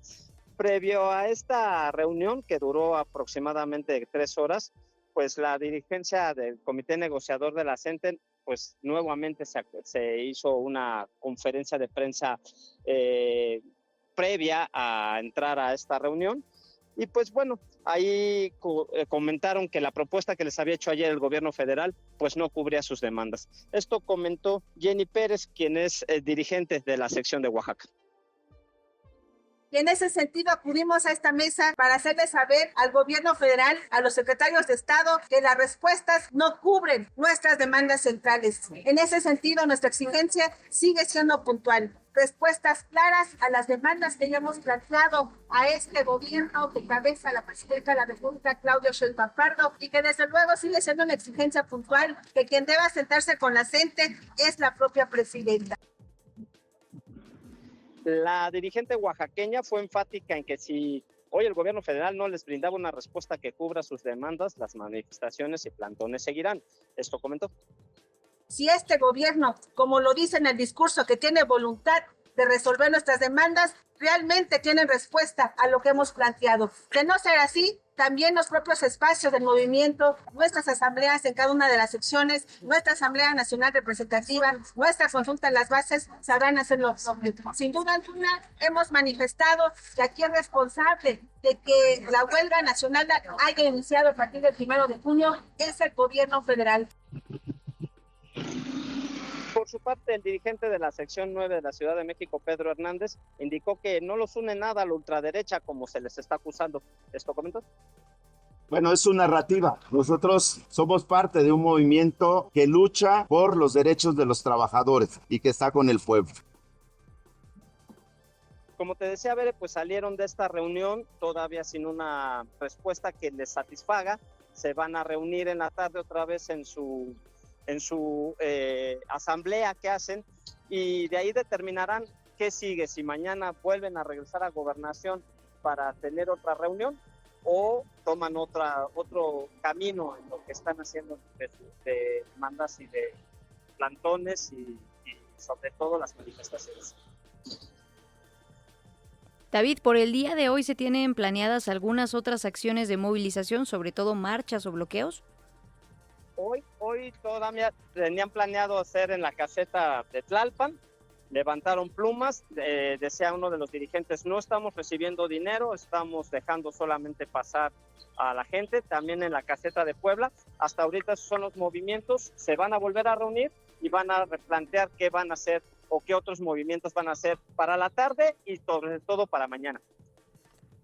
Previo a esta reunión, que duró aproximadamente 3 horas, pues la dirigencia del comité negociador de la CENTE, pues nuevamente se hizo una conferencia de prensa previa a entrar a esta reunión. Y pues bueno, ahí comentaron que la propuesta que les había hecho ayer el gobierno federal pues no cubría sus demandas. Esto comentó Jenny Pérez, quien es dirigente de la sección de Oaxaca. Y en ese sentido acudimos a esta mesa para hacerle saber al gobierno federal, a los secretarios de Estado, que las respuestas no cubren nuestras demandas centrales. En ese sentido, nuestra exigencia sigue siendo puntual. Respuestas claras a las demandas que ya hemos planteado a este gobierno que cabeza la presidenta de la República, Claudia Sheinbaum Pardo, y que desde luego sigue siendo una exigencia puntual, que quien deba sentarse con la gente es la propia presidenta. La dirigente oaxaqueña fue enfática en que si hoy el gobierno federal no les brindaba una respuesta que cubra sus demandas, las manifestaciones y plantones seguirán. Esto comentó. Si este gobierno, como lo dice en el discurso, que tiene voluntad de resolver nuestras demandas, realmente tienen respuesta a lo que hemos planteado. De no ser así, también los propios espacios del movimiento, nuestras asambleas en cada una de las secciones, nuestra Asamblea Nacional Representativa, nuestra consulta en las bases, sabrán hacerlo. Sin duda alguna, hemos manifestado que aquí es responsable de que la huelga nacional haya iniciado a partir del 1 de junio es el gobierno federal. Por su parte, el dirigente de la sección 9 de la Ciudad de México, Pedro Hernández, indicó que no los une nada a la ultraderecha como se les está acusando. ¿Esto comentó? Bueno, es su narrativa. Nosotros somos parte de un movimiento que lucha por los derechos de los trabajadores y que está con el pueblo. Como te decía, Bere, pues salieron de esta reunión todavía sin una respuesta que les satisfaga. Se van a reunir en la tarde otra vez en su asamblea que hacen y de ahí determinarán qué sigue, si mañana vuelven a regresar a Gobernación para tener otra reunión o toman otro camino en lo que están haciendo de demandas y de plantones y sobre todo las manifestaciones. David, por el día de hoy se tienen planeadas algunas otras acciones de movilización, sobre todo marchas o bloqueos. Hoy todavía tenían planeado hacer en la caseta de Tlalpan, levantaron plumas, decía uno de los dirigentes, no estamos recibiendo dinero, estamos dejando solamente pasar a la gente, también en la caseta de Puebla, hasta ahorita esos son los movimientos, se van a volver a reunir y van a replantear qué van a hacer o qué otros movimientos van a hacer para la tarde y sobre todo para mañana.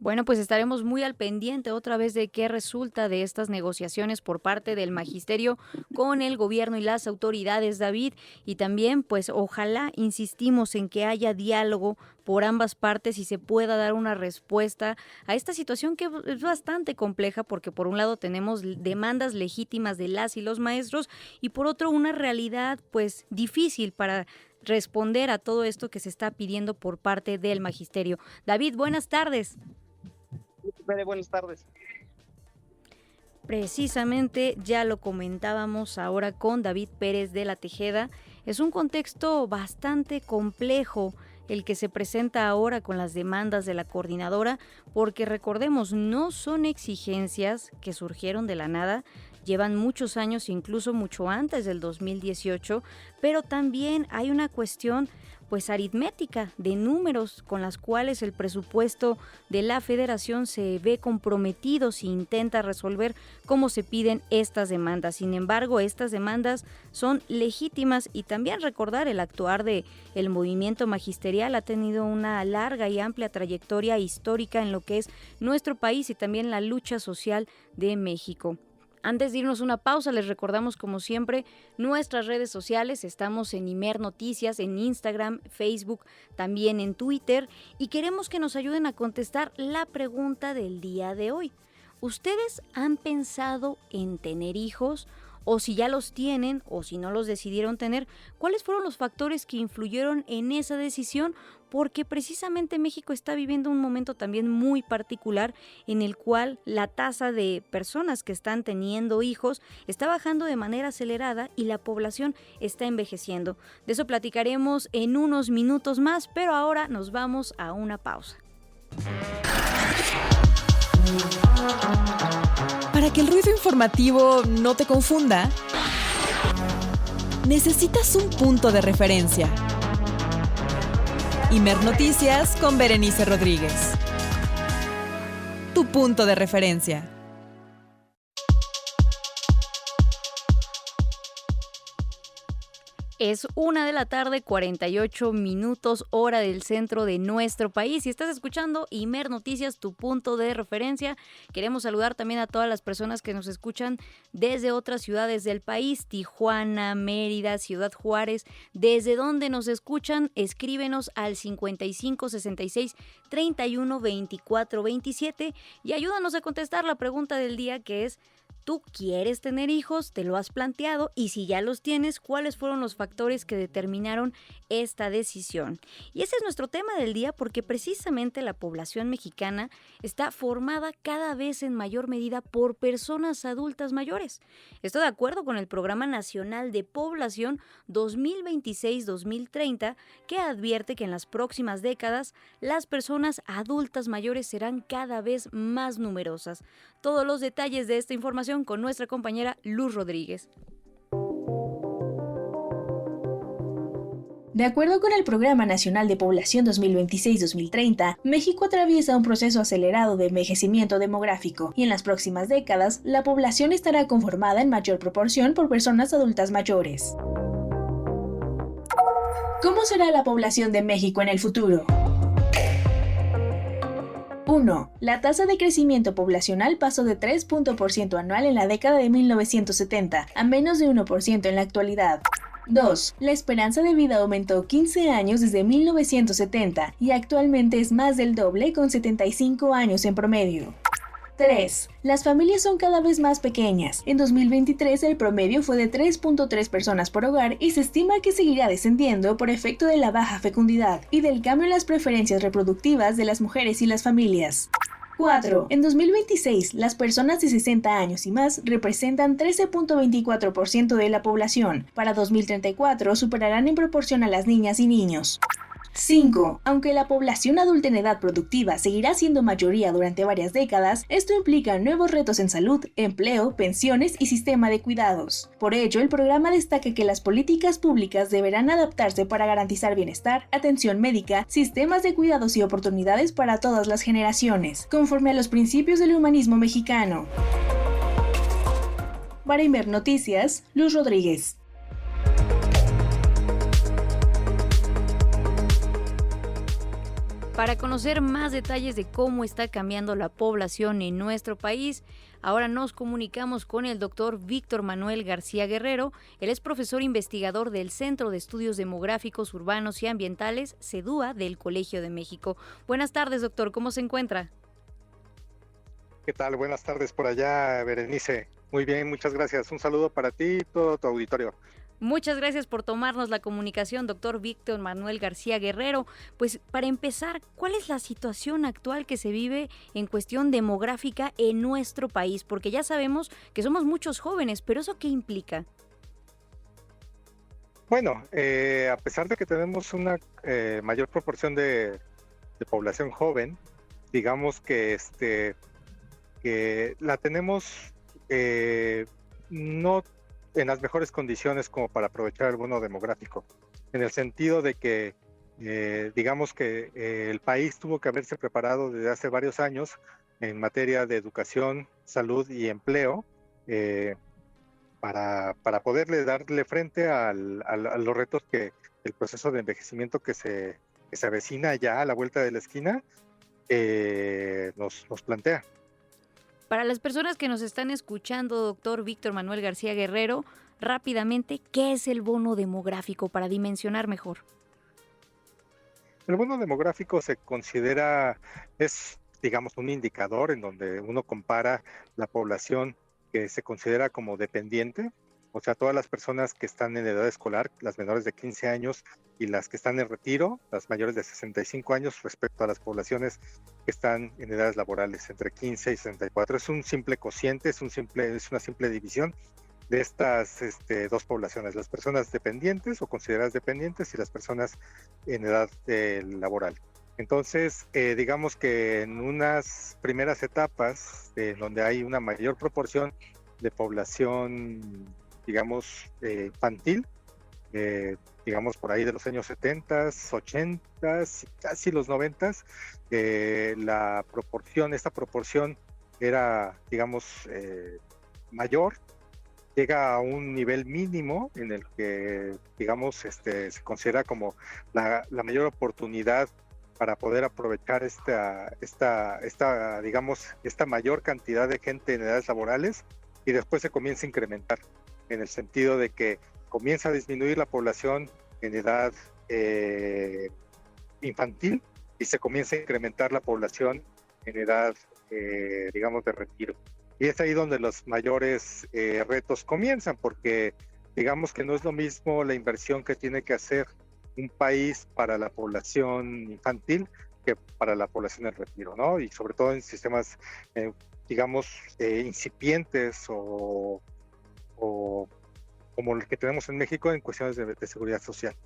Bueno, pues estaremos muy al pendiente otra vez de qué resulta de estas negociaciones por parte del magisterio con el gobierno y las autoridades, David, y también pues ojalá insistimos en que haya diálogo por ambas partes y se pueda dar una respuesta a esta situación que es bastante compleja porque por un lado tenemos demandas legítimas de las y los maestros y por otro una realidad pues difícil para responder a todo esto que se está pidiendo por parte del magisterio. David, buenas tardes. Buenas tardes. Precisamente ya lo comentábamos ahora con David Pérez de la Tejeda. Es un contexto bastante complejo el que se presenta ahora con las demandas de la coordinadora, porque recordemos, no son exigencias que surgieron de la nada, llevan muchos años, incluso mucho antes del 2018, pero también hay una cuestión pues aritmética de números con las cuales el presupuesto de la federación se ve comprometido si intenta resolver cómo se piden estas demandas. Sin embargo, estas demandas son legítimas y también recordar el actuar de el movimiento magisterial ha tenido una larga y amplia trayectoria histórica en lo que es nuestro país y también la lucha social de México. Antes de irnos una pausa, les recordamos como siempre nuestras redes sociales. Estamos en Imer Noticias, en Instagram, Facebook, también en Twitter. Y queremos que nos ayuden a contestar la pregunta del día de hoy. ¿Ustedes han pensado en tener hijos? O si ya los tienen o si no los decidieron tener, ¿cuáles fueron los factores que influyeron en esa decisión? Porque precisamente México está viviendo un momento también muy particular en el cual la tasa de personas que están teniendo hijos está bajando de manera acelerada y la población está envejeciendo. De eso platicaremos en unos minutos más, pero ahora nos vamos a una pausa. Para que el ruido informativo no te confunda, necesitas un punto de referencia. Imer Noticias con Berenice Rodríguez. Tu punto de referencia. Es 1:48 p.m, hora del centro de nuestro país. Si estás escuchando Imer Noticias, tu punto de referencia, queremos saludar también a todas las personas que nos escuchan desde otras ciudades del país, Tijuana, Mérida, Ciudad Juárez. Desde donde nos escuchan, escríbenos al 55 66 31 24 27 y ayúdanos a contestar la pregunta del día, que es: ¿tú quieres tener hijos? ¿Te lo has planteado? Y si ya los tienes, ¿cuáles fueron los factores que determinaron esta decisión? Y ese es nuestro tema del día, porque precisamente la población mexicana está formada cada vez en mayor medida por personas adultas mayores. Esto de acuerdo con el Programa Nacional de Población 2026-2030, que advierte que en las próximas décadas las personas adultas mayores serán cada vez más numerosas. Todos los detalles de esta información con nuestra compañera Luz Rodríguez. De acuerdo con el Programa Nacional de Población 2026-2030, México atraviesa un proceso acelerado de envejecimiento demográfico y en las próximas décadas la población estará conformada en mayor proporción por personas adultas mayores. ¿Cómo será la población de México en el futuro? 1. La tasa de crecimiento poblacional pasó de 3% anual en la década de 1970 a menos de 1% en la actualidad. 2. La esperanza de vida aumentó 15 años desde 1970 y actualmente es más del doble, con 75 años en promedio. 3. Las familias son cada vez más pequeñas. En 2023 el promedio fue de 3.3 personas por hogar y se estima que seguirá descendiendo por efecto de la baja fecundidad y del cambio en las preferencias reproductivas de las mujeres y las familias. 4. En 2026, las personas de 60 años y más representan 13.24% de la población. Para 2034 superarán en proporción a las niñas y niños. 5. Aunque la población adulta en edad productiva seguirá siendo mayoría durante varias décadas, esto implica nuevos retos en salud, empleo, pensiones y sistema de cuidados. Por ello, el programa destaca que las políticas públicas deberán adaptarse para garantizar bienestar, atención médica, sistemas de cuidados y oportunidades para todas las generaciones, conforme a los principios del humanismo mexicano. Para Imer Noticias, Luz Rodríguez. Para conocer más detalles de cómo está cambiando la población en nuestro país, ahora nos comunicamos con el doctor Víctor Manuel García Guerrero. Él es profesor investigador del Centro de Estudios Demográficos Urbanos y Ambientales, CEDUA, del Colegio de México. Buenas tardes, doctor, ¿cómo se encuentra? ¿Qué tal? Buenas tardes por allá, Berenice. Muy bien, muchas gracias. Un saludo para ti y todo tu auditorio. Muchas gracias por tomarnos la comunicación, doctor Víctor Manuel García Guerrero. Pues para empezar, ¿cuál es la situación actual que se vive en cuestión demográfica en nuestro país? Porque ya sabemos que somos muchos jóvenes, pero ¿eso qué implica? Bueno, a pesar de que tenemos una mayor proporción de población joven, digamos que la tenemos no en las mejores condiciones como para aprovechar el bono demográfico, en el sentido de que digamos que el país tuvo que haberse preparado desde hace varios años en materia de educación, salud y empleo para poderle darle frente a los retos que el proceso de envejecimiento que se avecina ya a la vuelta de la esquina nos plantea. Para las personas que nos están escuchando, doctor Víctor Manuel García Guerrero, rápidamente, ¿qué es el bono demográfico para dimensionar mejor? El bono demográfico se considera, es digamos un indicador en donde uno compara la población que se considera como dependiente, o sea, todas las personas que están en edad escolar, las menores de 15 años y las que están en retiro, las mayores de 65 años, respecto a las poblaciones que están en edades laborales entre 15 y 64. Es un simple cociente, es una simple división de estas dos poblaciones, las personas dependientes o consideradas dependientes y las personas en edad laboral. Entonces, digamos que en unas primeras etapas, donde hay una mayor proporción de población, digamos, infantil, digamos por ahí de los años 70, 80, casi los 90, esta proporción era, digamos, mayor, llega a un nivel mínimo en el que, digamos, se considera como la mayor oportunidad para poder aprovechar digamos, esta mayor cantidad de gente en edades laborales, y después se comienza a incrementar, en el sentido de que comienza a disminuir la población en edad infantil y se comienza a incrementar la población en edad, digamos, de retiro. Y es ahí donde los mayores retos comienzan, porque digamos que no es lo mismo la inversión que tiene que hacer un país para la población infantil que para la población en retiro, ¿no? Y sobre todo en sistemas, digamos, incipientes o como el que tenemos en México en cuestiones de seguridad social.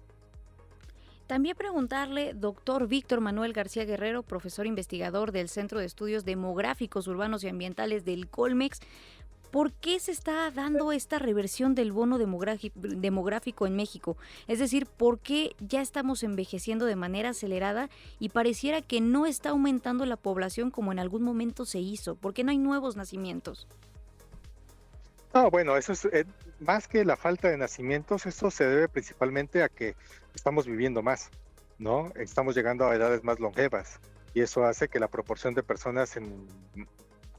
También preguntarle, doctor Víctor Manuel García Guerrero, profesor investigador del Centro de Estudios Demográficos, Urbanos y Ambientales del Colmex, ¿por qué se está dando esta reversión del bono demográfico en México? Es decir, ¿por qué ya estamos envejeciendo de manera acelerada y pareciera que no está aumentando la población como en algún momento se hizo? ¿Por qué no hay nuevos nacimientos? No, bueno, eso es más que la falta de nacimientos, esto se debe principalmente a que estamos viviendo más, ¿no? Estamos llegando a edades más longevas y eso hace que la proporción de personas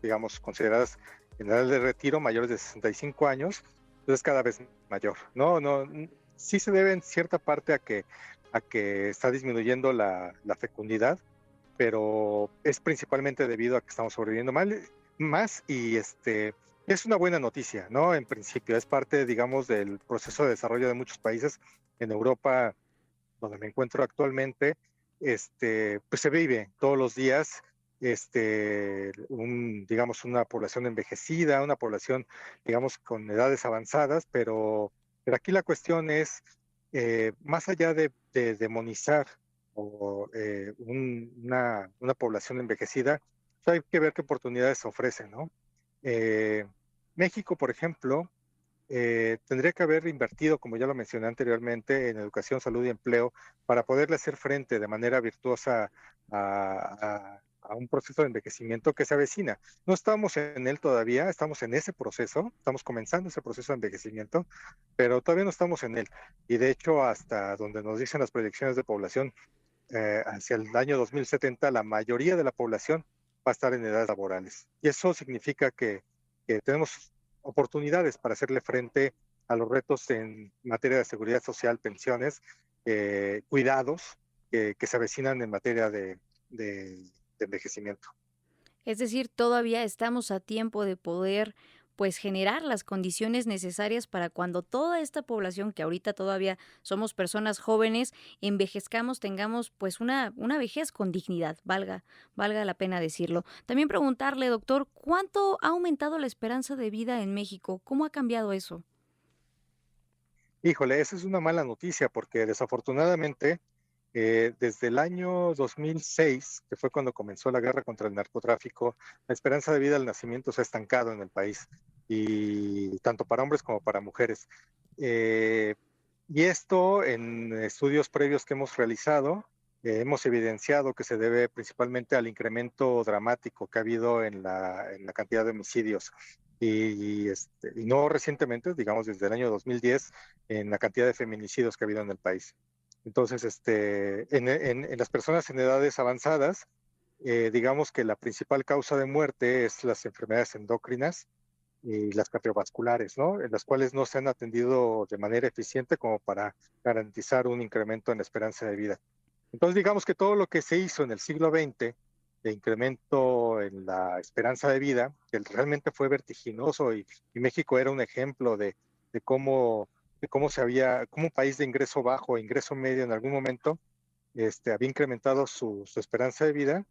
digamos, consideradas en edad de retiro mayores de 65 años, pues es cada vez mayor, ¿no? Sí se debe en cierta parte a que está disminuyendo la fecundidad, pero es principalmente debido a que estamos sobreviviendo más y es una buena noticia, ¿no? En principio, es parte, digamos, del proceso de desarrollo de muchos países. En Europa, donde me encuentro actualmente, pues se vive todos los días, digamos, una población envejecida, una población, digamos, con edades avanzadas, pero aquí la cuestión es, más allá de demonizar una población envejecida, pues hay que ver qué oportunidades se ofrecen, ¿no? México, por ejemplo, tendría que haber invertido, como ya lo mencioné anteriormente, en educación, salud y empleo para poderle hacer frente de manera virtuosa a un proceso de envejecimiento que se avecina. No estamos en él todavía, estamos en ese proceso, estamos comenzando ese proceso de envejecimiento, pero todavía no estamos en él. Y de hecho, hasta donde nos dicen las proyecciones de población, hacia el año 2070, la mayoría de la población va a estar en edades laborales. Y eso significa que tenemos oportunidades para hacerle frente a los retos en materia de seguridad social, pensiones, cuidados que se avecinan en materia de envejecimiento. Es decir, todavía estamos a tiempo de poder pues generar las condiciones necesarias para cuando toda esta población, que ahorita todavía somos personas jóvenes, envejezcamos, tengamos pues una vejez con dignidad, valga la pena decirlo. También preguntarle, doctor, ¿cuánto ha aumentado la esperanza de vida en México? ¿Cómo ha cambiado eso? Híjole, esa es una mala noticia porque desafortunadamente desde el año 2006, que fue cuando comenzó la guerra contra el narcotráfico, la esperanza de vida al nacimiento se ha estancado en el país, y tanto para hombres como para mujeres. Y esto, en estudios previos que hemos realizado, hemos evidenciado que se debe principalmente al incremento dramático que ha habido en la cantidad de homicidios. Y no recientemente, digamos desde el año 2010, en la cantidad de feminicidios que ha habido en el país. Entonces, en las personas en edades avanzadas, digamos que la principal causa de muerte es las enfermedades endócrinas y las cardiovasculares, ¿no? En las cuales no se han atendido de manera eficiente como para garantizar un incremento en la esperanza de vida. Entonces, digamos que todo lo que se hizo en el siglo XX de incremento en la esperanza de vida, que realmente fue vertiginoso, y México era un ejemplo de cómo un país de ingreso bajo, ingreso medio en algún momento, había incrementado su esperanza de vida.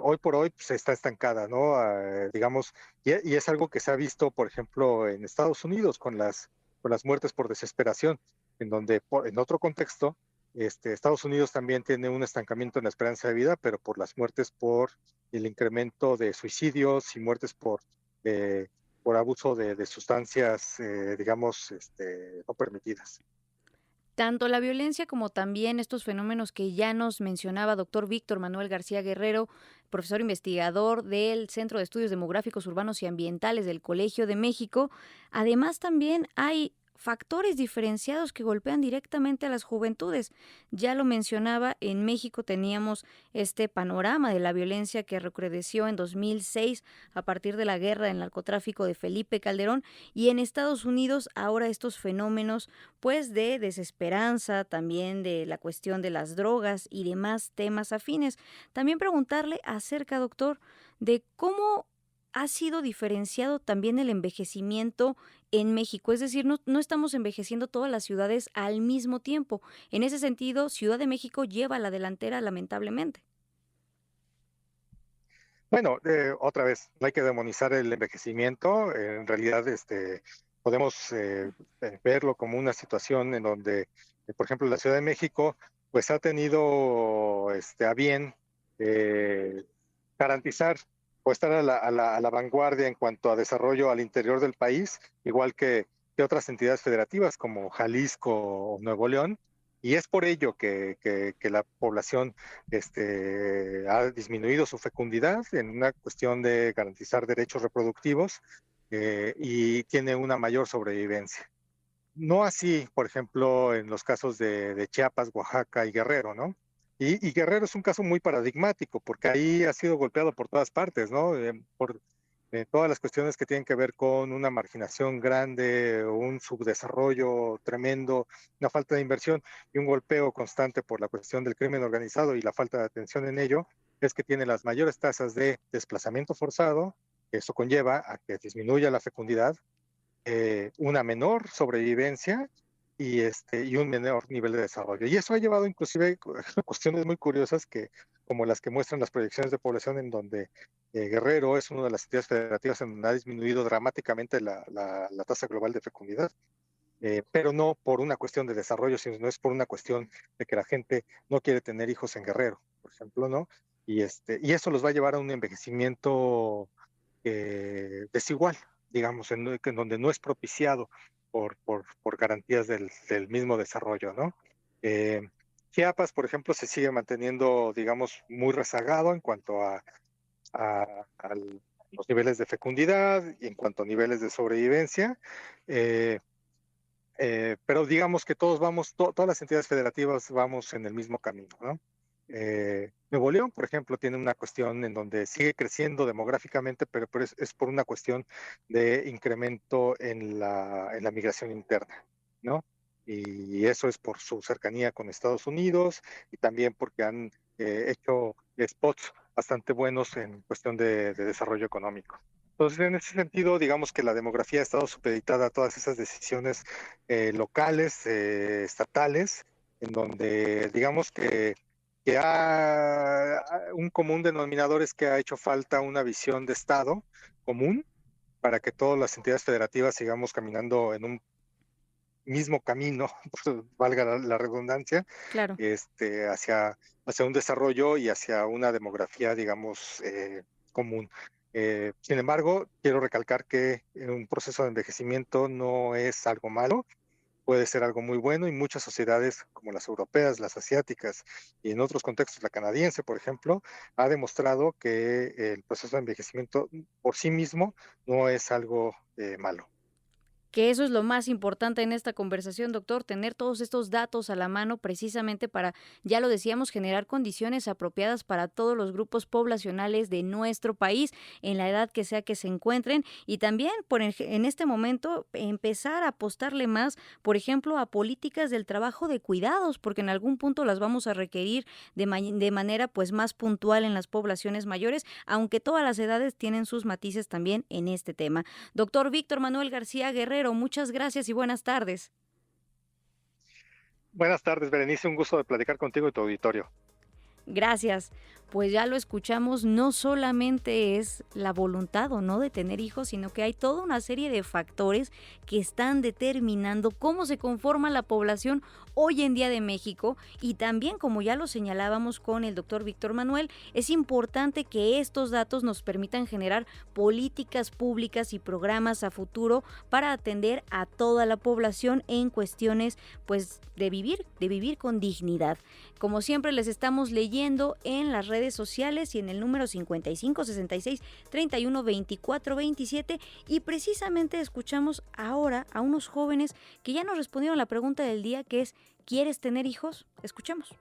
Hoy por hoy pues, está estancada, ¿no? Digamos, y es algo que se ha visto, por ejemplo, en Estados Unidos con las muertes por desesperación, en donde en otro contexto, Estados Unidos también tiene un estancamiento en la esperanza de vida, pero por las muertes por el incremento de suicidios y muertes por abuso de sustancias, digamos, no permitidas. Tanto la violencia como también estos fenómenos que ya nos mencionaba doctor Víctor Manuel García Guerrero, profesor investigador del Centro de Estudios Demográficos Urbanos y Ambientales del Colegio de México. Además, también hay factores diferenciados que golpean directamente a las juventudes. Ya lo mencionaba, en México teníamos este panorama de la violencia que recrudeció en 2006 a partir de la guerra del narcotráfico de Felipe Calderón, y en Estados Unidos ahora estos fenómenos pues de desesperanza, también de la cuestión de las drogas y demás temas afines. También preguntarle acerca, doctor, de cómo ha sido diferenciado también el envejecimiento en México, es decir, no estamos envejeciendo todas las ciudades al mismo tiempo. En ese sentido, Ciudad de México lleva la delantera, lamentablemente. Bueno, otra vez, no hay que demonizar el envejecimiento. En realidad, podemos verlo como una situación en donde, por ejemplo, la Ciudad de México, pues ha tenido a bien garantizar o estar a la vanguardia en cuanto a desarrollo al interior del país, igual que otras entidades federativas como Jalisco o Nuevo León, y es por ello que la población ha disminuido su fecundidad en una cuestión de garantizar derechos reproductivos y tiene una mayor sobrevivencia. No así, por ejemplo, en los casos de Chiapas, Oaxaca y Guerrero, ¿no? Y Guerrero es un caso muy paradigmático, porque ahí ha sido golpeado por todas partes, ¿no? Por todas las cuestiones que tienen que ver con una marginación grande, un subdesarrollo tremendo, una falta de inversión y un golpeo constante por la cuestión del crimen organizado y la falta de atención en ello, es que tiene las mayores tasas de desplazamiento forzado. Eso conlleva a que disminuya la fecundidad, una menor sobrevivencia y un menor nivel de desarrollo. Y eso ha llevado inclusive a cuestiones muy curiosas como las que muestran las proyecciones de población, en donde Guerrero es una de las entidades federativas en donde ha disminuido dramáticamente la tasa global de fecundidad. Pero no por una cuestión de desarrollo, sino es por una cuestión de que la gente no quiere tener hijos en Guerrero, por ejemplo, ¿no? Y eso los va a llevar a un envejecimiento desigual, digamos, en donde no es propiciado por garantías del mismo desarrollo, ¿no? Chiapas, por ejemplo, se sigue manteniendo, digamos, muy rezagado en cuanto a los niveles de fecundidad y en cuanto a niveles de sobrevivencia, pero digamos que todas las entidades federativas vamos en el mismo camino, ¿no? Nuevo León, por ejemplo, tiene una cuestión en donde sigue creciendo demográficamente, pero es por una cuestión de incremento en la migración interna, ¿no? Y eso es por su cercanía con Estados Unidos y también porque han hecho spots bastante buenos en cuestión de desarrollo económico. Entonces, en ese sentido, digamos que la demografía ha estado supeditada a todas esas decisiones locales, estatales, en donde digamos que un común denominador es que ha hecho falta una visión de Estado común para que todas las entidades federativas sigamos caminando en un mismo camino, valga la redundancia, claro, hacia un desarrollo y hacia una demografía, digamos, común. Sin embargo, quiero recalcar que un proceso de envejecimiento no es algo malo, puede ser algo muy bueno, y muchas sociedades como las europeas, las asiáticas y en otros contextos la canadiense, por ejemplo, ha demostrado que el proceso de envejecimiento por sí mismo no es algo malo. Que eso es lo más importante en esta conversación, doctor, tener todos estos datos a la mano precisamente para, ya lo decíamos, generar condiciones apropiadas para todos los grupos poblacionales de nuestro país, en la edad que sea que se encuentren, y también en este momento empezar a apostarle más, por ejemplo, a políticas del trabajo de cuidados, porque en algún punto las vamos a requerir de manera pues más puntual en las poblaciones mayores, aunque todas las edades tienen sus matices también en este tema. Doctor Víctor Manuel García Guerrero, muchas gracias y buenas tardes. Buenas tardes, Berenice, un gusto de platicar contigo y tu auditorio. Gracias. pues ya lo escuchamos, no solamente es la voluntad o no de tener hijos, sino que hay toda una serie de factores que están determinando cómo se conforma la población hoy en día de México. Y también, como ya lo señalábamos con el doctor Víctor Manuel, es importante que estos datos nos permitan generar políticas públicas y programas a futuro para atender a toda la población en cuestiones pues de vivir con dignidad. Como siempre les estamos leyendo en las redes sociales y en el número 55 66 31 24 27, y precisamente escuchamos ahora a unos jóvenes que ya nos respondieron la pregunta del día, que es: ¿quieres tener hijos? Escuchemos.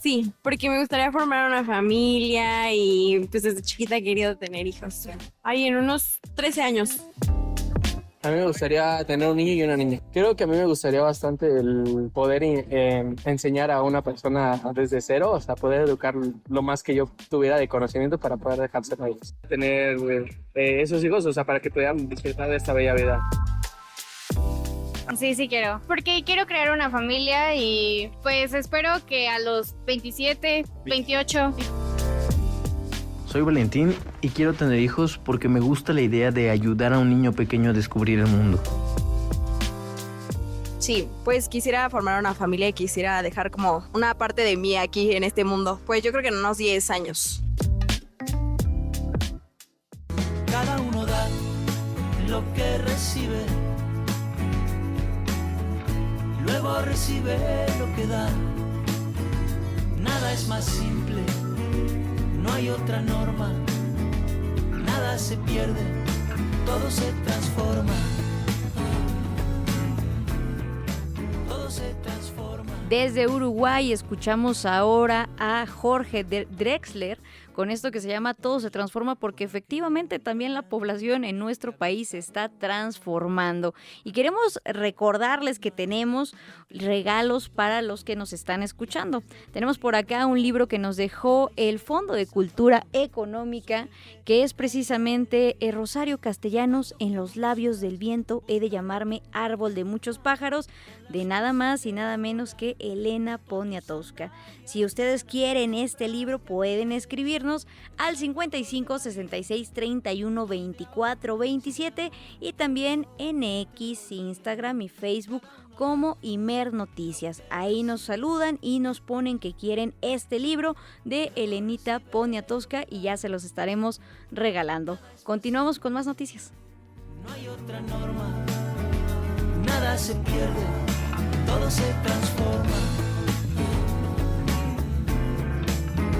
Sí, porque me gustaría formar una familia y pues desde chiquita he querido tener hijos. Ahí en unos 13 años. A mí me gustaría tener un niño y una niña. Creo que a mí me gustaría bastante el poder enseñar a una persona desde cero, o sea, poder educar lo más que yo tuviera de conocimiento para poder dejárselo a ellos. Tener esos hijos, o sea, para que puedan disfrutar de esta bella vida. Sí, sí quiero, porque quiero crear una familia y pues espero que a los 27, 28... Soy Valentín y quiero tener hijos porque me gusta la idea de ayudar a un niño pequeño a descubrir el mundo. Sí, pues quisiera formar una familia y quisiera dejar como una parte de mí aquí en este mundo. Pues yo creo que en unos 10 años. Cada uno da lo que recibe, luego recibe lo que da. Nada es más simple, no hay otra norma. Nada se pierde, todo se transforma. Todo se transforma. Desde Uruguay escuchamos ahora a Jorge Drexler con esto que se llama Todo se transforma, porque efectivamente también la población en nuestro país se está transformando. Y queremos recordarles que tenemos regalos para los que nos están escuchando. Tenemos por acá un libro que nos dejó el Fondo de Cultura Económica, que es precisamente Rosario Castellanos, En los labios del viento he de llamarme árbol de muchos pájaros, de nada más y nada menos que Elena Poniatowska. Si ustedes quieren este libro, pueden escribirnos al 55 66 31 24 27 y también en X, Instagram y Facebook como Imer Noticias. Ahí nos saludan y nos ponen que quieren este libro de Elenita Poniatowska y ya se los estaremos regalando. Continuamos con más noticias. No hay otra norma, nada se pierde, todo se transforma.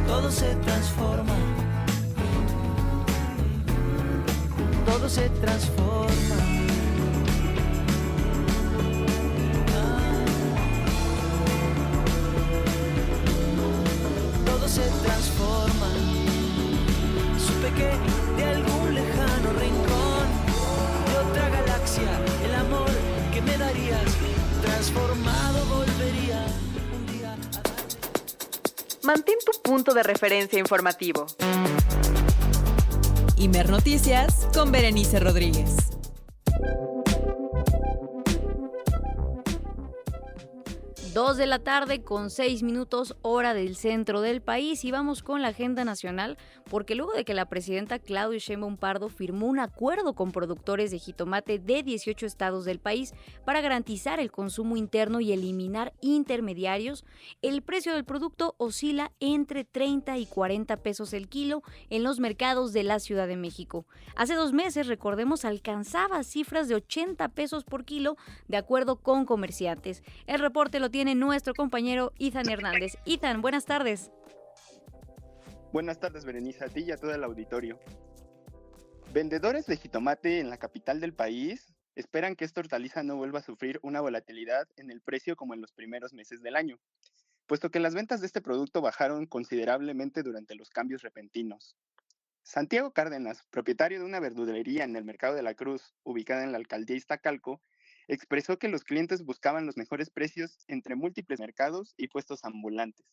Todo se transforma. Todo se transforma. Todo se transforma. Supe que de algún lejano rincón de otra galaxia el amor que me darías transformado volvería un día a darte. Mantén tu punto de referencia informativo. Imer Noticias con Berenice Rodríguez. 2 de la tarde con 6 minutos, hora del centro del país, y vamos con la agenda nacional, porque luego de que la presidenta Claudia Sheinbaum Pardo firmó un acuerdo con productores de jitomate de 18 estados del país para garantizar el consumo interno y eliminar intermediarios, el precio del producto oscila entre 30 y 40 pesos el kilo en los mercados de la Ciudad de México. Hace 2 meses, recordemos, alcanzaba cifras de 80 pesos por kilo, de acuerdo con comerciantes. El reporte lo tiene nuestro compañero Ethan Hernández. Ethan, buenas tardes. Buenas tardes, Berenice, a ti y a todo el auditorio. Vendedores de jitomate en la capital del país esperan que esta hortaliza no vuelva a sufrir una volatilidad en el precio como en los primeros meses del año, puesto que las ventas de este producto bajaron considerablemente durante los cambios repentinos. Santiago Cárdenas, propietario de una verdulería en el Mercado de la Cruz, ubicada en la alcaldía Iztacalco, expresó que los clientes buscaban los mejores precios entre múltiples mercados y puestos ambulantes.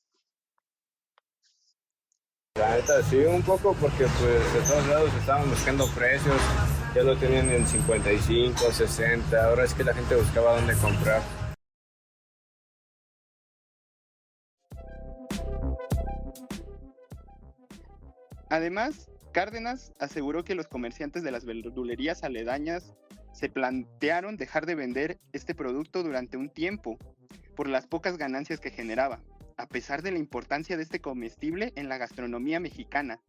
La neta sí, un poco, porque pues de todos lados estaban buscando precios, ya lo tenían en 55, 60, ahora es que la gente buscaba dónde comprar. Además, Cárdenas aseguró que los comerciantes de las verdulerías aledañas se plantearon dejar de vender este producto durante un tiempo por las pocas ganancias que generaba, a pesar de la importancia de este comestible en la gastronomía mexicana.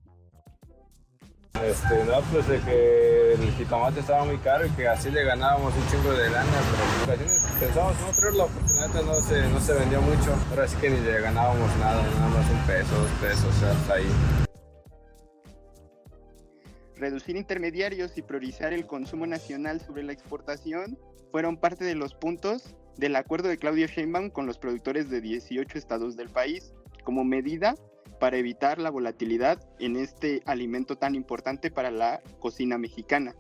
No, pues de que el jitomate estaba muy caro y que así le ganábamos un chingo de lana, pero en ocasiones pensamos no traerlo porque la neta no se vendió mucho. Ahora sí que ni le ganábamos nada más $1, $2, o sea, hasta ahí. Reducir intermediarios y priorizar el consumo nacional sobre la exportación fueron parte de los puntos del acuerdo de Claudia Sheinbaum con los productores de 18 estados del país, como medida para evitar la volatilidad en este alimento tan importante para la cocina mexicana.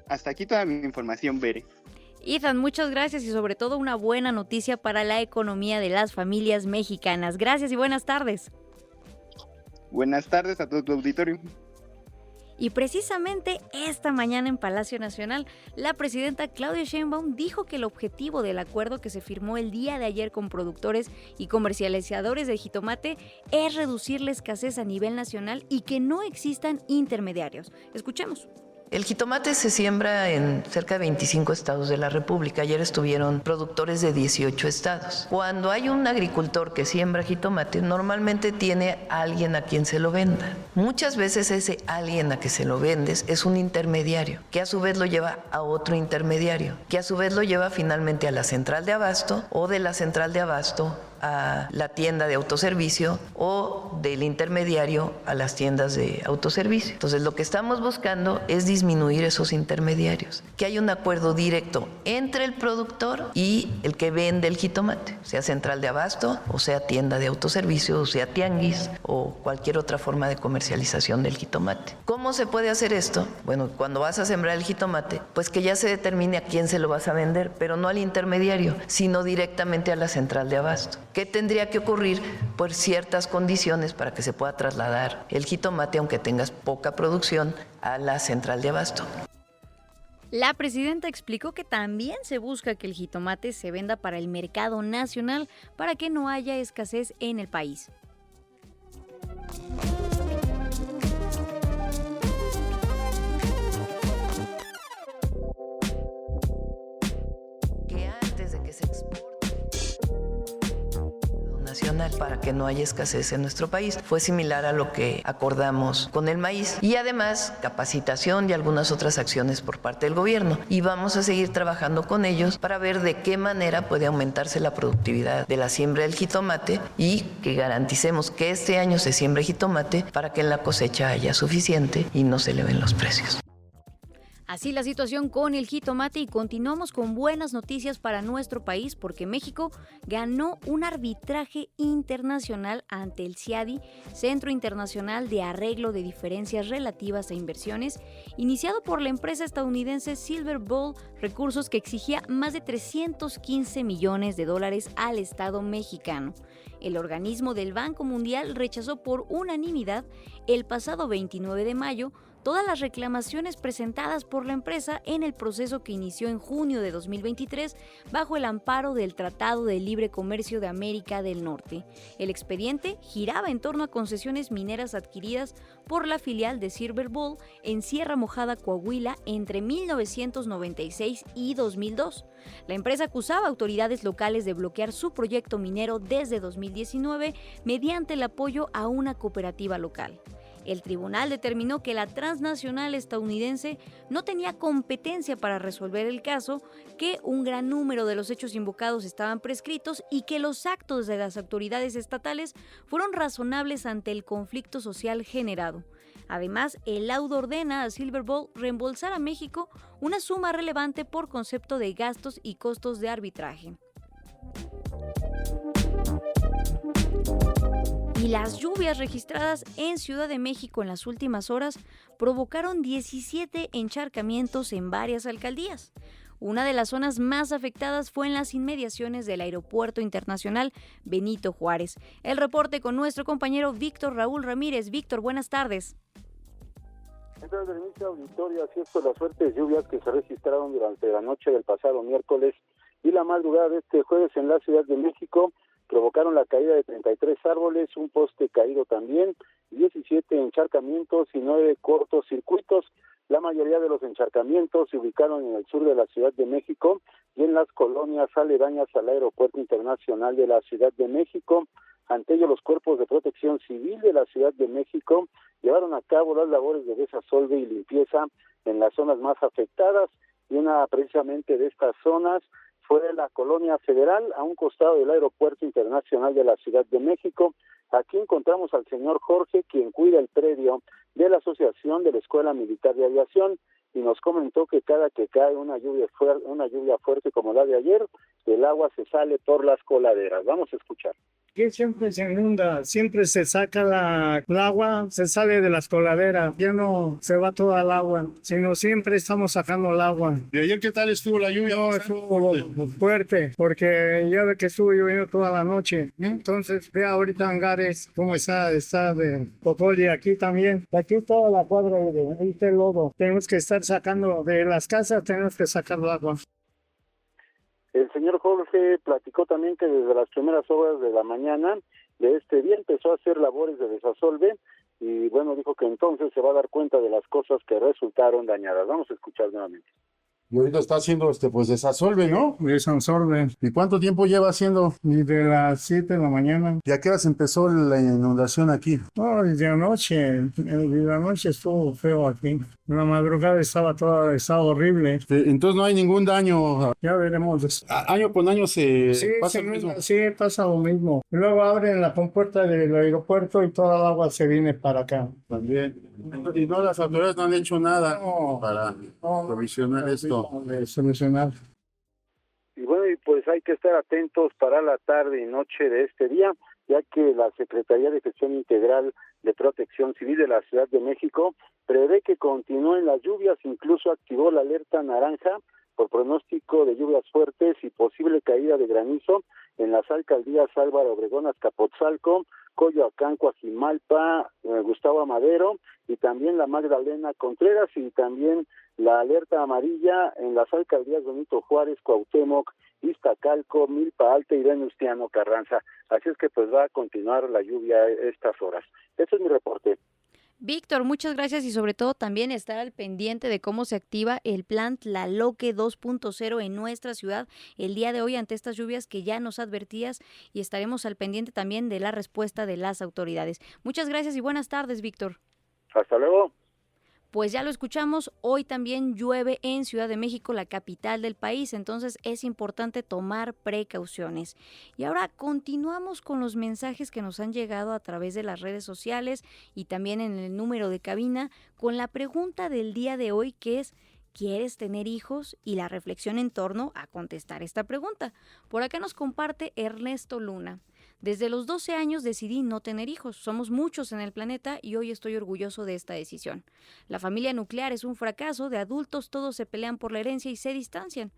Hasta aquí toda mi información, Bere. Ethan, muchas gracias y sobre todo una buena noticia para la economía de las familias mexicanas. Gracias y buenas tardes. Buenas tardes a todo tu auditorio. Y precisamente esta mañana en Palacio Nacional, la presidenta Claudia Sheinbaum dijo que el objetivo del acuerdo que se firmó el día de ayer con productores y comercializadores de jitomate es reducir la escasez a nivel nacional y que no existan intermediarios. Escuchemos. El jitomate se siembra en cerca de 25 estados de la República. Ayer estuvieron productores de 18 estados. Cuando hay un agricultor que siembra jitomate, normalmente tiene a alguien a quien se lo venda. Muchas veces ese alguien a que se lo vendes es un intermediario, que a su vez lo lleva a otro intermediario, que a su vez lo lleva finalmente a la central de abasto o de la central de abasto a la tienda de autoservicio o del intermediario a las tiendas de autoservicio. Entonces, lo que estamos buscando es disminuir esos intermediarios, que haya un acuerdo directo entre el productor y el que vende el jitomate, sea central de abasto o sea tienda de autoservicio o sea tianguis o cualquier otra forma de comercialización del jitomate. ¿Cómo se puede hacer esto? Bueno, cuando vas a sembrar el jitomate, pues que ya se determine a quién se lo vas a vender, pero no al intermediario, sino directamente a la central de abasto. ¿Qué tendría que ocurrir? Por ciertas condiciones para que se pueda trasladar el jitomate, aunque tengas poca producción, a la central de abasto. La presidenta explicó que también se busca que el jitomate se venda para el mercado nacional para que no haya escasez en el país. Que antes de que se exporte nacional para que no haya escasez en nuestro país. Fue similar a lo que acordamos con el maíz y además capacitación y algunas otras acciones por parte del gobierno. Y vamos a seguir trabajando con ellos para ver de qué manera puede aumentarse la productividad de la siembra del jitomate y que garanticemos que este año se siembre jitomate para que en la cosecha haya suficiente y no se eleven los precios. Así la situación con el jitomate y continuamos con buenas noticias para nuestro país porque México ganó un arbitraje internacional ante el CIADI, Centro Internacional de Arreglo de Diferencias Relativas a Inversiones, iniciado por la empresa estadounidense Silver Bowl Recursos que exigía más de $315 millones al Estado mexicano. El organismo del Banco Mundial rechazó por unanimidad el pasado 29 de mayo todas las reclamaciones presentadas por la empresa en el proceso que inició en junio de 2023 bajo el amparo del Tratado de Libre Comercio de América del Norte. El expediente giraba en torno a concesiones mineras adquiridas por la filial de Silver Bowl en Sierra Mojada, Coahuila, entre 1996 y 2002. La empresa acusaba a autoridades locales de bloquear su proyecto minero desde 2019 mediante el apoyo a una cooperativa local. El tribunal determinó que la transnacional estadounidense no tenía competencia para resolver el caso, que un gran número de los hechos invocados estaban prescritos y que los actos de las autoridades estatales fueron razonables ante el conflicto social generado. Además, el laudo ordena a Silver Bowl reembolsar a México una suma relevante por concepto de gastos y costos de arbitraje. Y las lluvias registradas en Ciudad de México en las últimas horas provocaron 17 encharcamientos en varias alcaldías. Una de las zonas más afectadas fue en las inmediaciones del Aeropuerto Internacional Benito Juárez. El reporte con nuestro compañero Víctor Raúl Ramírez. Víctor, buenas tardes. Entonces, Berenice Auditorio, así es, por las fuertes lluvias que se registraron durante la noche del pasado miércoles y la madrugada de este jueves en la Ciudad de México, provocaron la caída de 33 árboles, un poste caído también, 17 encharcamientos y 9 cortocircuitos. La mayoría de los encharcamientos se ubicaron en el sur de la Ciudad de México y en las colonias aledañas al Aeropuerto Internacional de la Ciudad de México. Ante ello, los cuerpos de protección civil de la Ciudad de México llevaron a cabo las labores de desasolve y limpieza en las zonas más afectadas, y una precisamente de estas zonas fue la Colonia Federal, a un costado del Aeropuerto Internacional de la Ciudad de México. Aquí encontramos al señor Jorge, quien cuida el predio de la Asociación de la Escuela Militar de Aviación, y nos comentó que cada que cae una lluvia fuerte como la de ayer, el agua se sale por las coladeras. Vamos a escuchar. Aquí siempre se inunda, siempre se saca el agua, se sale de las coladeras, ya no se va toda el agua, sino siempre estamos sacando el agua. ¿Y ayer qué tal estuvo la lluvia? No, estuvo fuerte, porque ya ve que estuvo lloviendo toda la noche. Entonces, ve ahorita Angares, cómo está de popol, y aquí también. Aquí toda la cuadra de este lodo. Tenemos que estar sacando de las casas, tenemos que sacar el agua. El señor Jorge platicó también que desde las primeras horas de la mañana de este día empezó a hacer labores de desasolve, y bueno, dijo que entonces se va a dar cuenta de las cosas que resultaron dañadas. Vamos a escuchar nuevamente. Y ahorita está haciendo pues desasolve, ¿no? Desasolve. ¿Y cuánto tiempo lleva haciendo? Y de las 7 de la mañana. ¿Y a qué horas empezó la inundación aquí? No, desde anoche estuvo feo aquí. La madrugada estaba horrible. Entonces no hay ningún daño. Ya veremos. Año con año pasa lo mismo. Sí, pasa lo mismo. Y luego abren la compuerta del aeropuerto y toda el agua se viene para acá. También. Y no, las autoridades no han hecho nada para provisionar esto. Solucionar. Y bueno, y pues hay que estar atentos para la tarde y noche de este día, ya que la Secretaría de Gestión Integral de Protección Civil de la Ciudad de México prevé que continúen las lluvias, incluso activó la alerta naranja por pronóstico de lluvias fuertes y posible caída de granizo en las alcaldías Álvaro Obregón, Azcapotzalco, Coyoacán, Coajimalpa, Gustavo Amadero, y también la Magdalena Contreras, y también la alerta amarilla en las alcaldías Benito Juárez, Cuauhtémoc, Iztacalco, Milpa Alta y Venustiano Carranza. Así es que pues va a continuar la lluvia estas horas. Ese es mi reporte. Víctor, muchas gracias, y sobre todo también estar al pendiente de cómo se activa el plan Tlaloque 2.0 en nuestra ciudad el día de hoy ante estas lluvias que ya nos advertías, y estaremos al pendiente también de la respuesta de las autoridades. Muchas gracias y buenas tardes, Víctor. Hasta luego. Pues ya lo escuchamos, hoy también llueve en Ciudad de México, la capital del país, entonces es importante tomar precauciones. Y ahora continuamos con los mensajes que nos han llegado a través de las redes sociales y también en el número de cabina, con la pregunta del día de hoy, que es: ¿quieres tener hijos? Y la reflexión en torno a contestar esta pregunta. Por acá nos comparte Ernesto Luna. Desde los 12 años decidí no tener hijos. Somos muchos en el planeta y hoy estoy orgulloso de esta decisión. La familia nuclear es un fracaso. De adultos todos se pelean por la herencia y se distancian.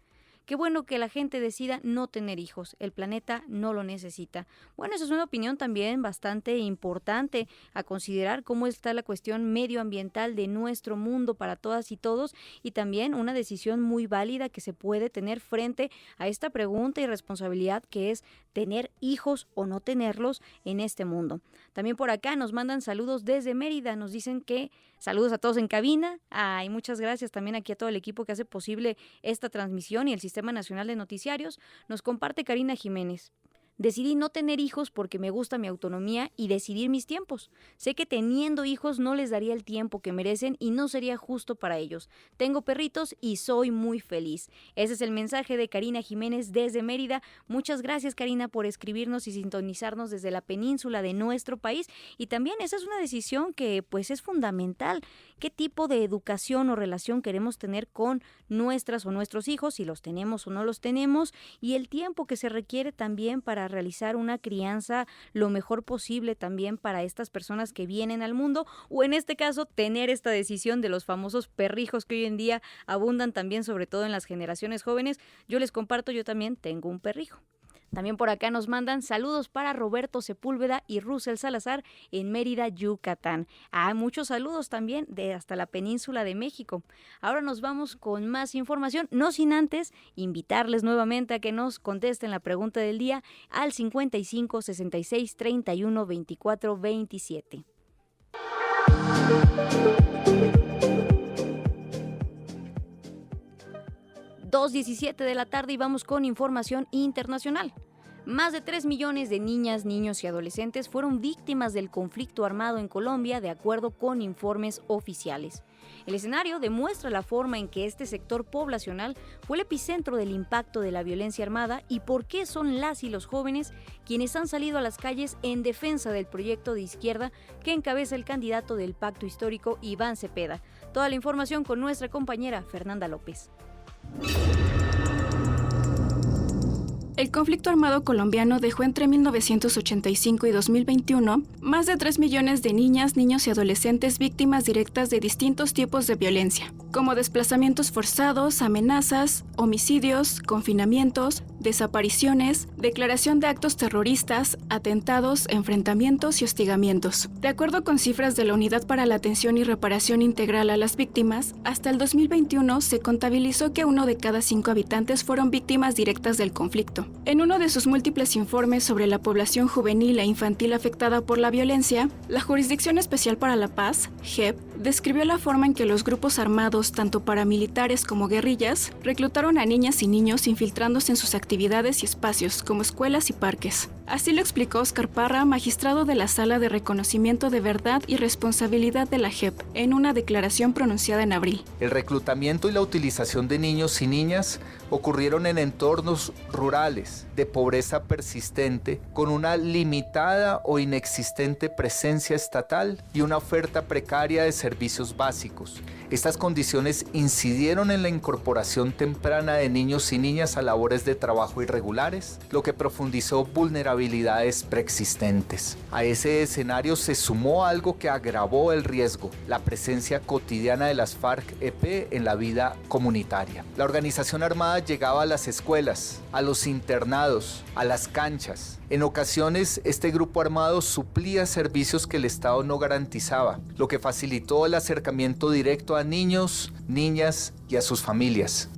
Qué bueno que la gente decida no tener hijos. El planeta no lo necesita. Bueno, esa es una opinión también bastante importante a considerar, cómo está la cuestión medioambiental de nuestro mundo para todas y todos, y también una decisión muy válida que se puede tener frente a esta pregunta y responsabilidad que es tener hijos o no tenerlos en este mundo. También por acá nos mandan saludos desde Mérida. Nos dicen que saludos a todos en cabina. Y muchas gracias también aquí a todo el equipo que hace posible esta transmisión y el Sistema Nacional de Noticiarios. Nos comparte Karina Jiménez. Decidí no tener hijos porque me gusta mi autonomía y decidir mis tiempos. Sé que teniendo hijos no les daría el tiempo que merecen y no sería justo para ellos. Tengo perritos y soy muy feliz. Ese es el mensaje de Karina Jiménez desde Mérida. Muchas gracias, Karina, por escribirnos y sintonizarnos desde la península de nuestro país. Y también esa es una decisión que pues es fundamental. ¿Qué tipo de educación o relación queremos tener con nuestras o nuestros hijos? Si los tenemos o no los tenemos. Y el tiempo que se requiere también para realizar una crianza lo mejor posible también para estas personas que vienen al mundo, o en este caso tener esta decisión de los famosos perrijos que hoy en día abundan también, sobre todo en las generaciones jóvenes. Yo les comparto, yo también tengo un perrijo. También por acá nos mandan saludos para Roberto Sepúlveda y Russell Salazar en Mérida, Yucatán. Muchos saludos también de hasta la península de México. Ahora nos vamos con más información, no sin antes invitarles nuevamente a que nos contesten la pregunta del día al 55 66 31 24 27. 2:17 de la tarde y vamos con información internacional. Más de 3 millones de niñas, niños y adolescentes fueron víctimas del conflicto armado en Colombia, de acuerdo con informes oficiales. El escenario demuestra la forma en que este sector poblacional fue el epicentro del impacto de la violencia armada y por qué son las y los jóvenes quienes han salido a las calles en defensa del proyecto de izquierda que encabeza el candidato del Pacto Histórico, Iván Cepeda. Toda la información con nuestra compañera Fernanda López. El conflicto armado colombiano dejó entre 1985 y 2021 más de 3 millones de niñas, niños y adolescentes víctimas directas de distintos tipos de violencia, como desplazamientos forzados, amenazas, homicidios, confinamientos, desapariciones, declaración de actos terroristas, atentados, enfrentamientos y hostigamientos. De acuerdo con cifras de la Unidad para la Atención y Reparación Integral a las Víctimas, hasta el 2021 se contabilizó que 1 de cada 5 habitantes fueron víctimas directas del conflicto. En uno de sus múltiples informes sobre la población juvenil e infantil afectada por la violencia, la Jurisdicción Especial para la Paz, JEP, describió la forma en que los grupos armados, tanto paramilitares como guerrillas, reclutaron a niñas y niños infiltrándose en sus actividades y espacios, como escuelas y parques. Así lo explicó Oscar Parra, magistrado de la Sala de Reconocimiento de Verdad y Responsabilidad de la JEP, en una declaración pronunciada en abril. El reclutamiento y la utilización de niños y niñas ocurrieron en entornos rurales, de pobreza persistente, con una limitada o inexistente presencia estatal y una oferta precaria de servicios básicos. Estas condiciones incidieron en la incorporación temprana de niños y niñas a labores de trabajo irregulares, lo que profundizó vulnerabilidades preexistentes. A ese escenario se sumó algo que agravó el riesgo: la presencia cotidiana de las FARC-EP en la vida comunitaria. La organización armada llegaba a las escuelas, a los internados, a las canchas. En ocasiones, este grupo armado suplía servicios que el Estado no garantizaba, lo que facilitó el acercamiento directo a niños, niñas y a sus familias.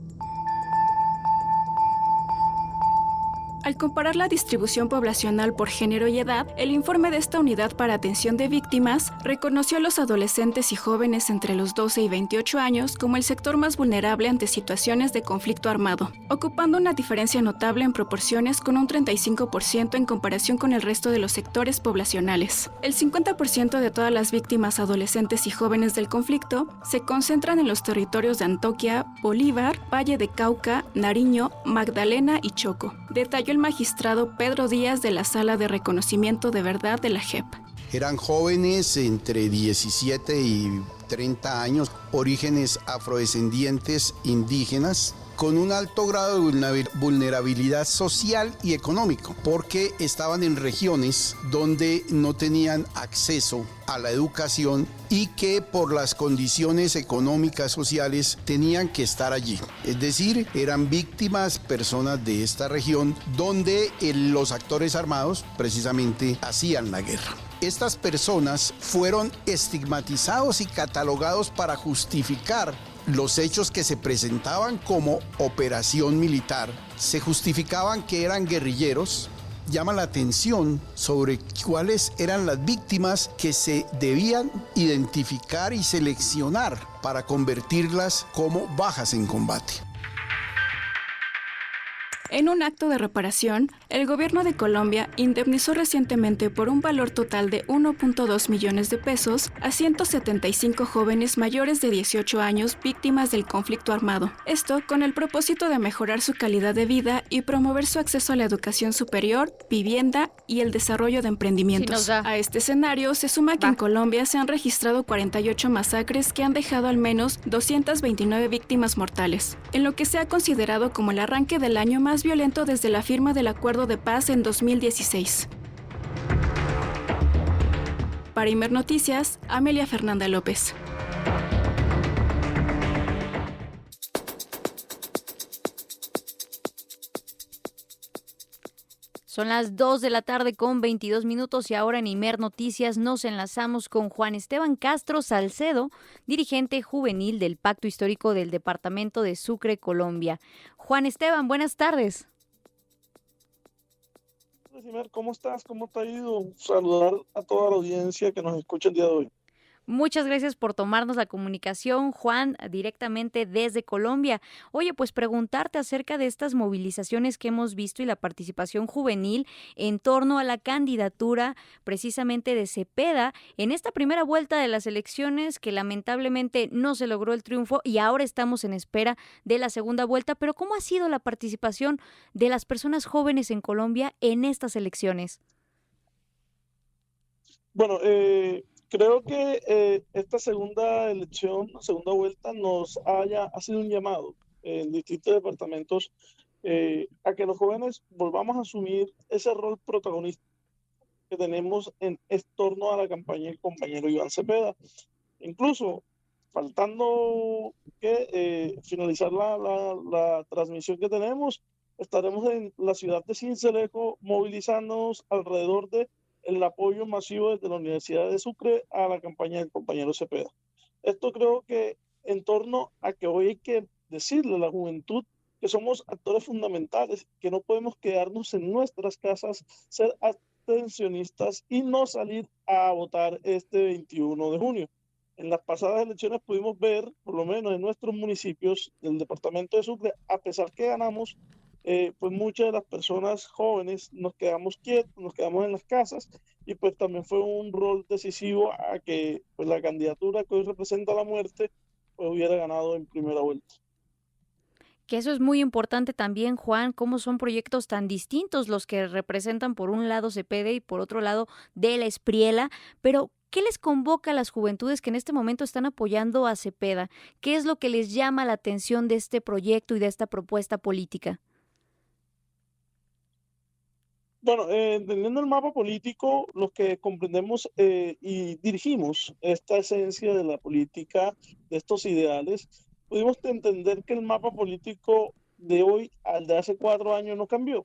Al comparar la distribución poblacional por género y edad, el informe de esta Unidad para Atención de Víctimas reconoció a los adolescentes y jóvenes entre los 12 y 28 años como el sector más vulnerable ante situaciones de conflicto armado, ocupando una diferencia notable en proporciones con un 35% en comparación con el resto de los sectores poblacionales. El 50% de todas las víctimas adolescentes y jóvenes del conflicto se concentran en los territorios de Antioquia, Bolívar, Valle de Cauca, Nariño, Magdalena y Choco, detalló el magistrado Pedro Díaz de la Sala de Reconocimiento de Verdad de la JEP. Eran jóvenes entre 17 y 30 años, orígenes afrodescendientes indígenas, con un alto grado de vulnerabilidad social y económico, porque estaban en regiones donde no tenían acceso a la educación y que por las condiciones económicas sociales tenían que estar allí. Es decir, eran víctimas, personas de esta región donde los actores armados precisamente hacían la guerra. Estas personas fueron estigmatizados y catalogados para justificar los hechos que se presentaban como operación militar. Se justificaban que eran guerrilleros. Llama la atención sobre cuáles eran las víctimas que se debían identificar y seleccionar para convertirlas como bajas en combate. En un acto de reparación, el gobierno de Colombia indemnizó recientemente por un valor total de 1.2 millones de pesos a 175 jóvenes mayores de 18 años víctimas del conflicto armado. Esto con el propósito de mejorar su calidad de vida y promover su acceso a la educación superior, vivienda y el desarrollo de emprendimientos. A este escenario se suma que en Colombia se han registrado 48 masacres que han dejado al menos 229 víctimas mortales, en lo que se ha considerado como el arranque del año más violento desde la firma del Acuerdo de Paz en 2016. Para Imer Noticias, Amelia Fernanda López. Son las 2 de la tarde con 22 minutos y ahora en Imer Noticias nos enlazamos con Juan Esteban Castro Salcedo, dirigente juvenil del Pacto Histórico del Departamento de Sucre, Colombia. Juan Esteban, buenas tardes. ¿Cómo estás? ¿Cómo te ha ido? Saludar a toda la audiencia que nos escucha el día de hoy. Muchas gracias por tomarnos la comunicación, Juan, directamente desde Colombia. Oye, pues preguntarte acerca de estas movilizaciones que hemos visto y la participación juvenil en torno a la candidatura precisamente de Cepeda en esta primera vuelta de las elecciones que lamentablemente no se logró el triunfo y ahora estamos en espera de la segunda vuelta. Pero ¿cómo ha sido la participación de las personas jóvenes en Colombia en estas elecciones? Bueno, creo que esta segunda elección, segunda vuelta, ha sido un llamado en distintos departamentos a que los jóvenes volvamos a asumir ese rol protagonista que tenemos en torno a la campaña del compañero Iván Cepeda. Incluso, faltando que finalizar la transmisión que tenemos, estaremos en la ciudad de Sincelejo movilizándonos alrededor de el apoyo masivo desde la Universidad de Sucre a la campaña del compañero Cepeda. Esto creo que en torno a que hoy hay que decirle a la juventud que somos actores fundamentales, que no podemos quedarnos en nuestras casas, ser abstencionistas y no salir a votar este 21 de junio. En las pasadas elecciones pudimos ver, por lo menos en nuestros municipios del departamento de Sucre, a pesar que ganamos, pues muchas de las personas jóvenes nos quedamos quietos, nos quedamos en las casas y pues también fue un rol decisivo a que pues la candidatura que hoy representa la muerte pues hubiera ganado en primera vuelta. Que eso es muy importante también, Juan, cómo son proyectos tan distintos los que representan por un lado Cepeda y por otro lado de la Espriela, pero ¿qué les convoca a las juventudes que en este momento están apoyando a Cepeda? ¿Qué es lo que les llama la atención de este proyecto y de esta propuesta política? Bueno, entendiendo el mapa político, los que comprendemos y dirigimos esta esencia de la política, de estos ideales, pudimos entender que el mapa político de hoy al de hace 4 años no cambió.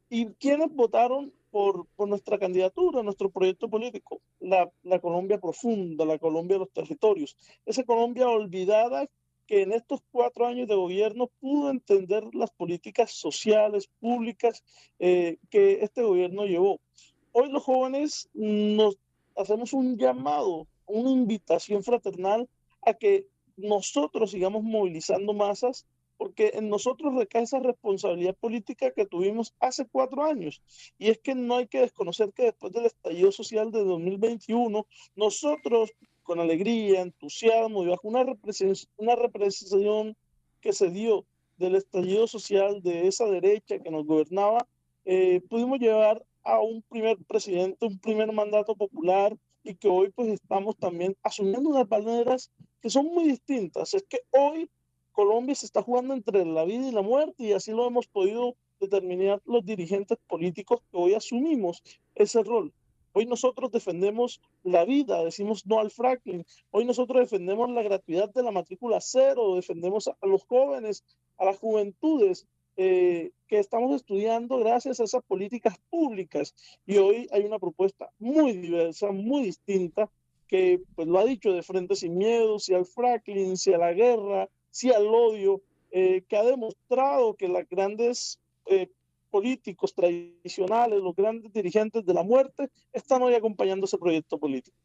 ¿Y quiénes votaron por nuestra candidatura, nuestro proyecto político? La Colombia profunda, la Colombia de los territorios, esa Colombia olvidada que en estos 4 años de gobierno pudo entender las políticas sociales, públicas que este gobierno llevó. Hoy los jóvenes nos hacemos un llamado, una invitación fraternal a que nosotros sigamos movilizando masas, porque en nosotros recae esa responsabilidad política que tuvimos hace 4 años. Y es que no hay que desconocer que después del estallido social de 2021, nosotros con alegría, entusiasmo y bajo una represión que se dio del estallido social de esa derecha que nos gobernaba, pudimos llevar a un primer presidente, un primer mandato popular y que hoy pues estamos también asumiendo unas banderas que son muy distintas. Es que hoy Colombia se está jugando entre la vida y la muerte y así lo hemos podido determinar los dirigentes políticos que hoy asumimos ese rol. Hoy nosotros defendemos la vida, decimos no al fracking. Hoy nosotros defendemos la gratuidad de la matrícula cero, defendemos a los jóvenes, a las juventudes que estamos estudiando gracias a esas políticas públicas. Y hoy hay una propuesta muy diversa, muy distinta, que pues lo ha dicho de frente sin miedo, sí al fracking, sí a la guerra, sí al odio, que ha demostrado que las grandes políticos tradicionales, los grandes dirigentes de la muerte, están hoy acompañando ese proyecto político.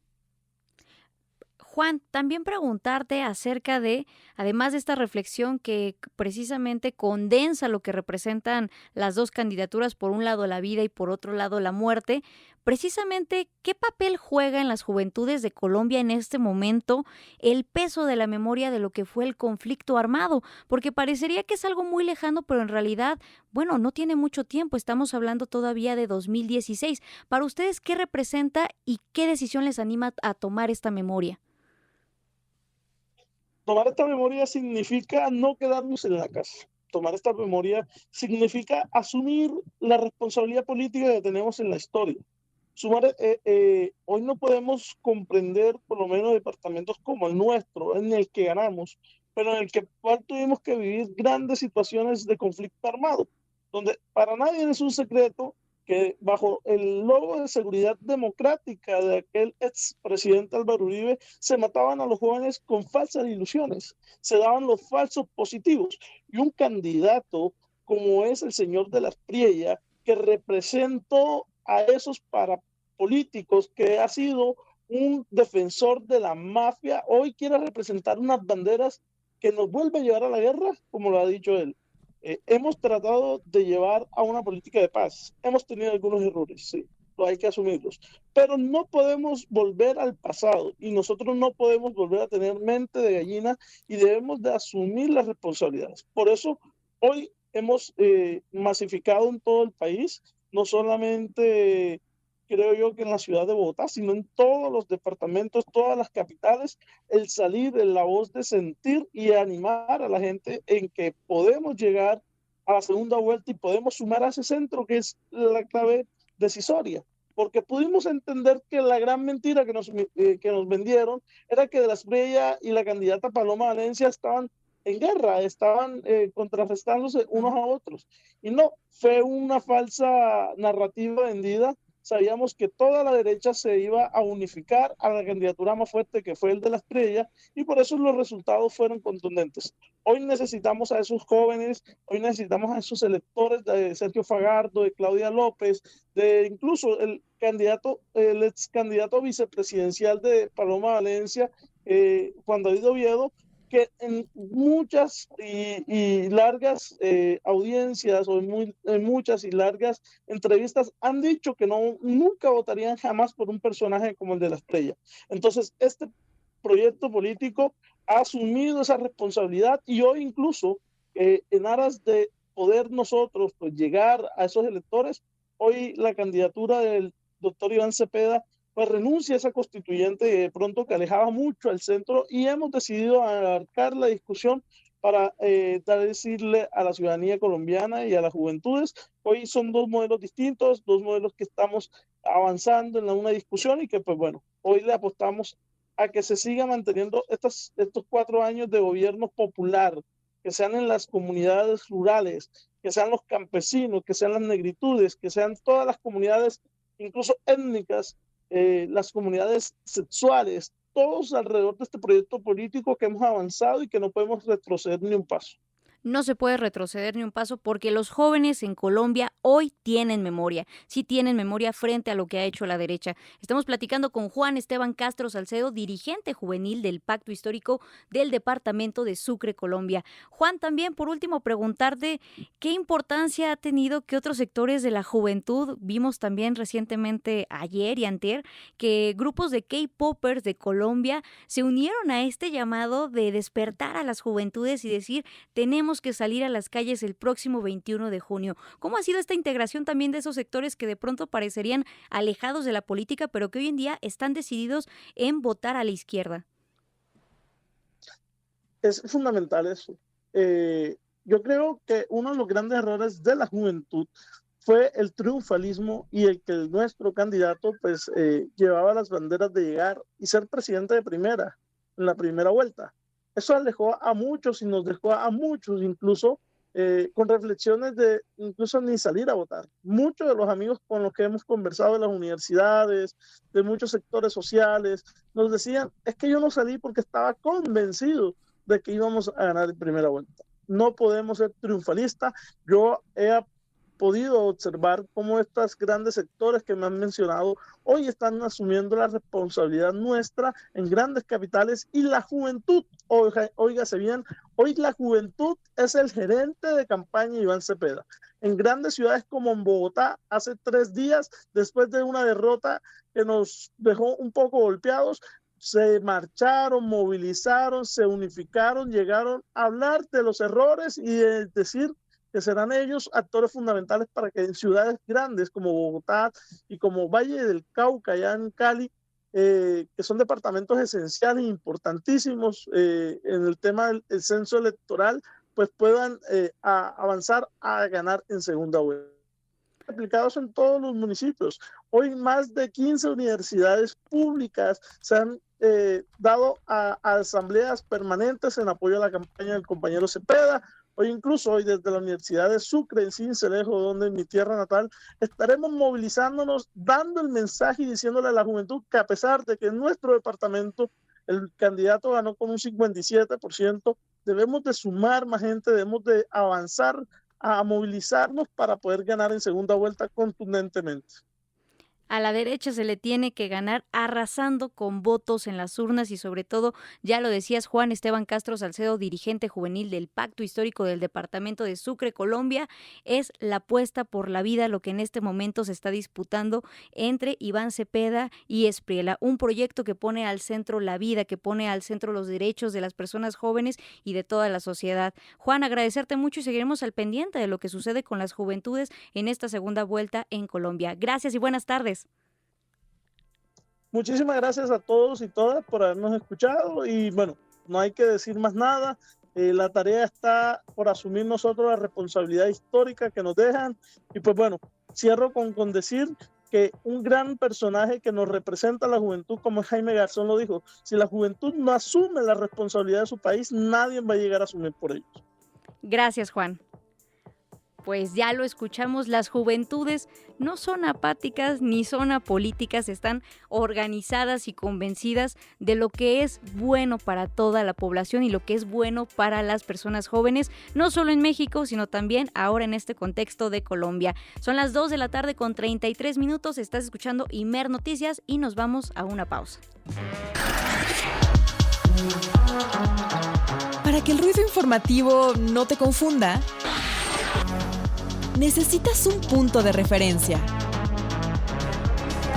Juan, también preguntarte acerca de, además de esta reflexión que precisamente condensa lo que representan las dos candidaturas, por un lado la vida y por otro lado la muerte, precisamente, ¿qué papel juega en las juventudes de Colombia en este momento el peso de la memoria de lo que fue el conflicto armado? Porque parecería que es algo muy lejano, pero en realidad, bueno, no tiene mucho tiempo, estamos hablando todavía de 2016. Para ustedes, ¿qué representa y qué decisión les anima a tomar esta memoria? Tomar esta memoria significa no quedarnos en la casa. Tomar esta memoria significa asumir la responsabilidad política que tenemos en la historia. Hoy no podemos comprender, por lo menos departamentos como el nuestro, en el que ganamos, pero en el que tuvimos que vivir grandes situaciones de conflicto armado, donde para nadie es un secreto que bajo el logo de seguridad democrática de aquel expresidente Álvaro Uribe se mataban a los jóvenes con falsas ilusiones, se daban los falsos positivos. Y un candidato como es el señor de las Priella, que representó a esos parapolíticos, que ha sido un defensor de la mafia, hoy quiere representar unas banderas que nos vuelve a llevar a la guerra, como lo ha dicho él. Hemos tratado de llevar a una política de paz. Hemos tenido algunos errores, sí, hay que asumirlos. Pero no podemos volver al pasado y nosotros no podemos volver a tener mente de gallina y debemos de asumir las responsabilidades. Por eso hoy hemos masificado en todo el país, no solamente creo yo que en la ciudad de Bogotá, sino en todos los departamentos, todas las capitales, el salir en la voz de sentir y animar a la gente en que podemos llegar a la segunda vuelta y podemos sumar a ese centro que es la clave decisoria. Porque pudimos entender que la gran mentira que nos vendieron era que de las Priella y la candidata Paloma Valencia estaban en guerra, estaban contrarrestándose unos a otros. Y no, fue una falsa narrativa vendida. Sabíamos que toda la derecha se iba a unificar a la candidatura más fuerte, que fue el de las Priella, y por eso los resultados fueron contundentes. Hoy necesitamos a esos jóvenes, hoy necesitamos a esos electores de Sergio Fajardo, de Claudia López, de incluso el ex candidato vicepresidencial de Paloma Valencia, Juan David Oviedo, que en muchas y largas audiencias o en muchas y largas entrevistas han dicho que nunca votarían jamás por un personaje como el de las Priella. Entonces, este proyecto político ha asumido esa responsabilidad y hoy incluso en aras de poder nosotros pues, llegar a esos electores, hoy la candidatura del doctor Iván Cepeda pues renuncia a esa constituyente de pronto que alejaba mucho al centro y hemos decidido abarcar la discusión para decirle a la ciudadanía colombiana y a las juventudes, hoy son dos modelos distintos, dos modelos que estamos avanzando en una discusión y que pues bueno, hoy le apostamos a que se siga manteniendo estos 4 años de gobierno popular, que sean en las comunidades rurales, que sean los campesinos, que sean las negritudes, que sean todas las comunidades, incluso étnicas, las comunidades sexuales, todos alrededor de este proyecto político que hemos avanzado y que no podemos retroceder ni un paso. No se puede retroceder ni un paso porque los jóvenes en Colombia hoy tienen memoria, sí tienen memoria frente a lo que ha hecho la derecha. Estamos platicando con Juan Esteban Castro Salcedo, dirigente juvenil del Pacto Histórico del Departamento de Sucre, Colombia. Juan, también por último preguntarte qué importancia ha tenido que otros sectores de la juventud, vimos también recientemente ayer y antier, que grupos de K-popers de Colombia se unieron a este llamado de despertar a las juventudes y decir, tenemos que salir a las calles el próximo 21 de junio. ¿Cómo ha sido esta integración también de esos sectores que de pronto parecerían alejados de la política, pero que hoy en día están decididos en votar a la izquierda? Es fundamental eso. Yo creo que uno de los grandes errores de la juventud fue el triunfalismo y el que nuestro candidato pues llevaba las banderas de llegar y ser presidente de primera, en la primera vuelta. Eso alejó a muchos y nos dejó a muchos incluso con reflexiones de incluso ni salir a votar. Muchos de los amigos con los que hemos conversado en las universidades, de muchos sectores sociales, nos decían, es que yo no salí porque estaba convencido de que íbamos a ganar en primera vuelta. No podemos ser triunfalistas. Yo he podido observar cómo estos grandes sectores que me han mencionado hoy están asumiendo la responsabilidad nuestra en grandes capitales y la juventud, óigase bien, hoy la juventud es el gerente de campaña Iván Cepeda. En grandes ciudades como en Bogotá, hace 3 días, después de una derrota que nos dejó un poco golpeados, se marcharon, movilizaron, se unificaron, llegaron a hablar de los errores y de decir que serán ellos actores fundamentales para que en ciudades grandes como Bogotá y como Valle del Cauca, allá en Cali, que son departamentos esenciales, importantísimos en el tema del censo electoral, pues puedan avanzar a ganar en segunda vuelta. Aplicados en todos los municipios. Hoy más de 15 universidades públicas se han dado a asambleas permanentes en apoyo a la campaña del compañero Cepeda. Hoy incluso hoy desde la Universidad de Sucre en Sincelejo, donde es mi tierra natal, estaremos movilizándonos, dando el mensaje y diciéndole a la juventud que a pesar de que en nuestro departamento el candidato ganó con un 57%, debemos de sumar más gente, debemos de avanzar a movilizarnos para poder ganar en segunda vuelta contundentemente. A la derecha se le tiene que ganar arrasando con votos en las urnas y sobre todo, ya lo decías, Juan Esteban Castro Salcedo, dirigente juvenil del Pacto Histórico del Departamento de Sucre, Colombia, es la apuesta por la vida lo que en este momento se está disputando entre Iván Cepeda y Espriella, un proyecto que pone al centro la vida, que pone al centro los derechos de las personas jóvenes y de toda la sociedad. Juan, agradecerte mucho y seguiremos al pendiente de lo que sucede con las juventudes en esta segunda vuelta en Colombia. Gracias y buenas tardes. Muchísimas gracias a todos y todas por habernos escuchado y bueno, no hay que decir más nada. La tarea está por asumir nosotros la responsabilidad histórica que nos dejan y pues bueno, cierro con decir que un gran personaje que nos representa a la juventud, como Jaime Garzón lo dijo, si la juventud no asume la responsabilidad de su país, nadie va a llegar a asumir por ellos. Gracias, Juan. Pues ya lo escuchamos, las juventudes no son apáticas ni son apolíticas, están organizadas y convencidas de lo que es bueno para toda la población y lo que es bueno para las personas jóvenes, no solo en México, sino también ahora en este contexto de Colombia. Son las 2 de la tarde con 33 minutos, estás escuchando Imer Noticias y nos vamos a una pausa. Para que el ruido informativo no te confunda, necesitas un punto de referencia.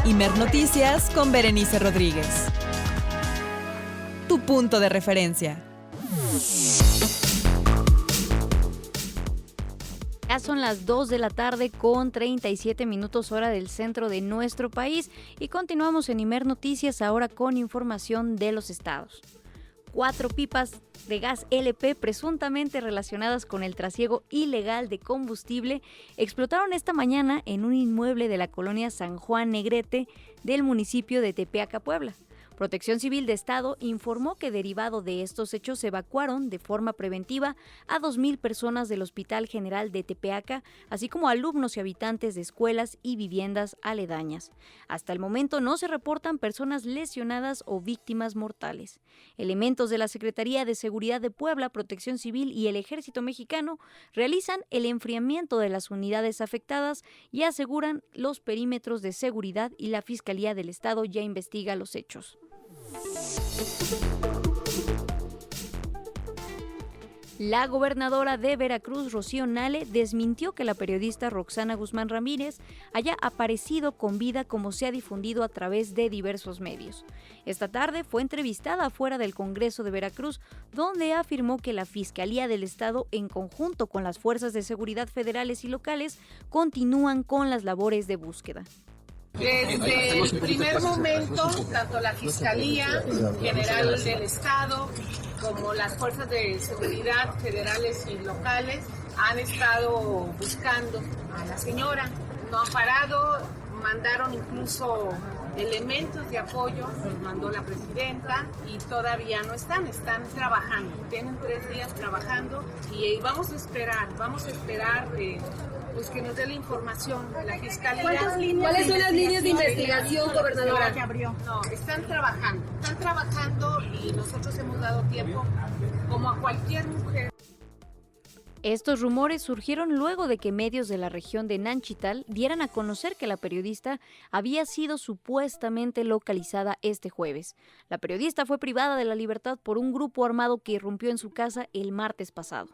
Imer Noticias con Berenice Rodríguez. Tu punto de referencia. Ya son las 2 de la tarde con 37 minutos hora del centro de nuestro país y continuamos en Imer Noticias ahora con información de los estados. 4 pipas de gas LP presuntamente relacionadas con el trasiego ilegal de combustible explotaron esta mañana en un inmueble de la colonia San Juan Negrete del municipio de Tepeaca, Puebla. Protección Civil de Estado informó que derivado de estos hechos se evacuaron de forma preventiva a 2,000 personas del Hospital General de Tepeaca, así como alumnos y habitantes de escuelas y viviendas aledañas. Hasta el momento no se reportan personas lesionadas o víctimas mortales. Elementos de la Secretaría de Seguridad de Puebla, Protección Civil y el Ejército Mexicano realizan el enfriamiento de las unidades afectadas y aseguran los perímetros de seguridad y la Fiscalía del Estado ya investiga los hechos. La gobernadora de Veracruz, Rocío Nale, desmintió que la periodista Roxana Guzmán Ramírez haya aparecido con vida como se ha difundido a través de diversos medios. Esta tarde fue entrevistada fuera del Congreso de Veracruz, donde afirmó que la Fiscalía del Estado, en conjunto con las fuerzas de seguridad federales y locales, continúan con las labores de búsqueda. Desde el primer momento, tanto la Fiscalía General del Estado como las fuerzas de seguridad federales y locales han estado buscando a la señora. No han parado, mandaron incluso elementos de apoyo, los mandó la presidenta y todavía no están trabajando. Tienen 3 días trabajando y vamos a esperar pues que nos dé la información la Fiscalía. ¿Cuáles son las líneas de investigación, gobernadora? No, están trabajando y nosotros hemos dado tiempo como a cualquier mujer. Estos rumores surgieron luego de que medios de la región de Nanchital dieran a conocer que la periodista había sido supuestamente localizada este jueves. La periodista fue privada de la libertad por un grupo armado que irrumpió en su casa el martes pasado.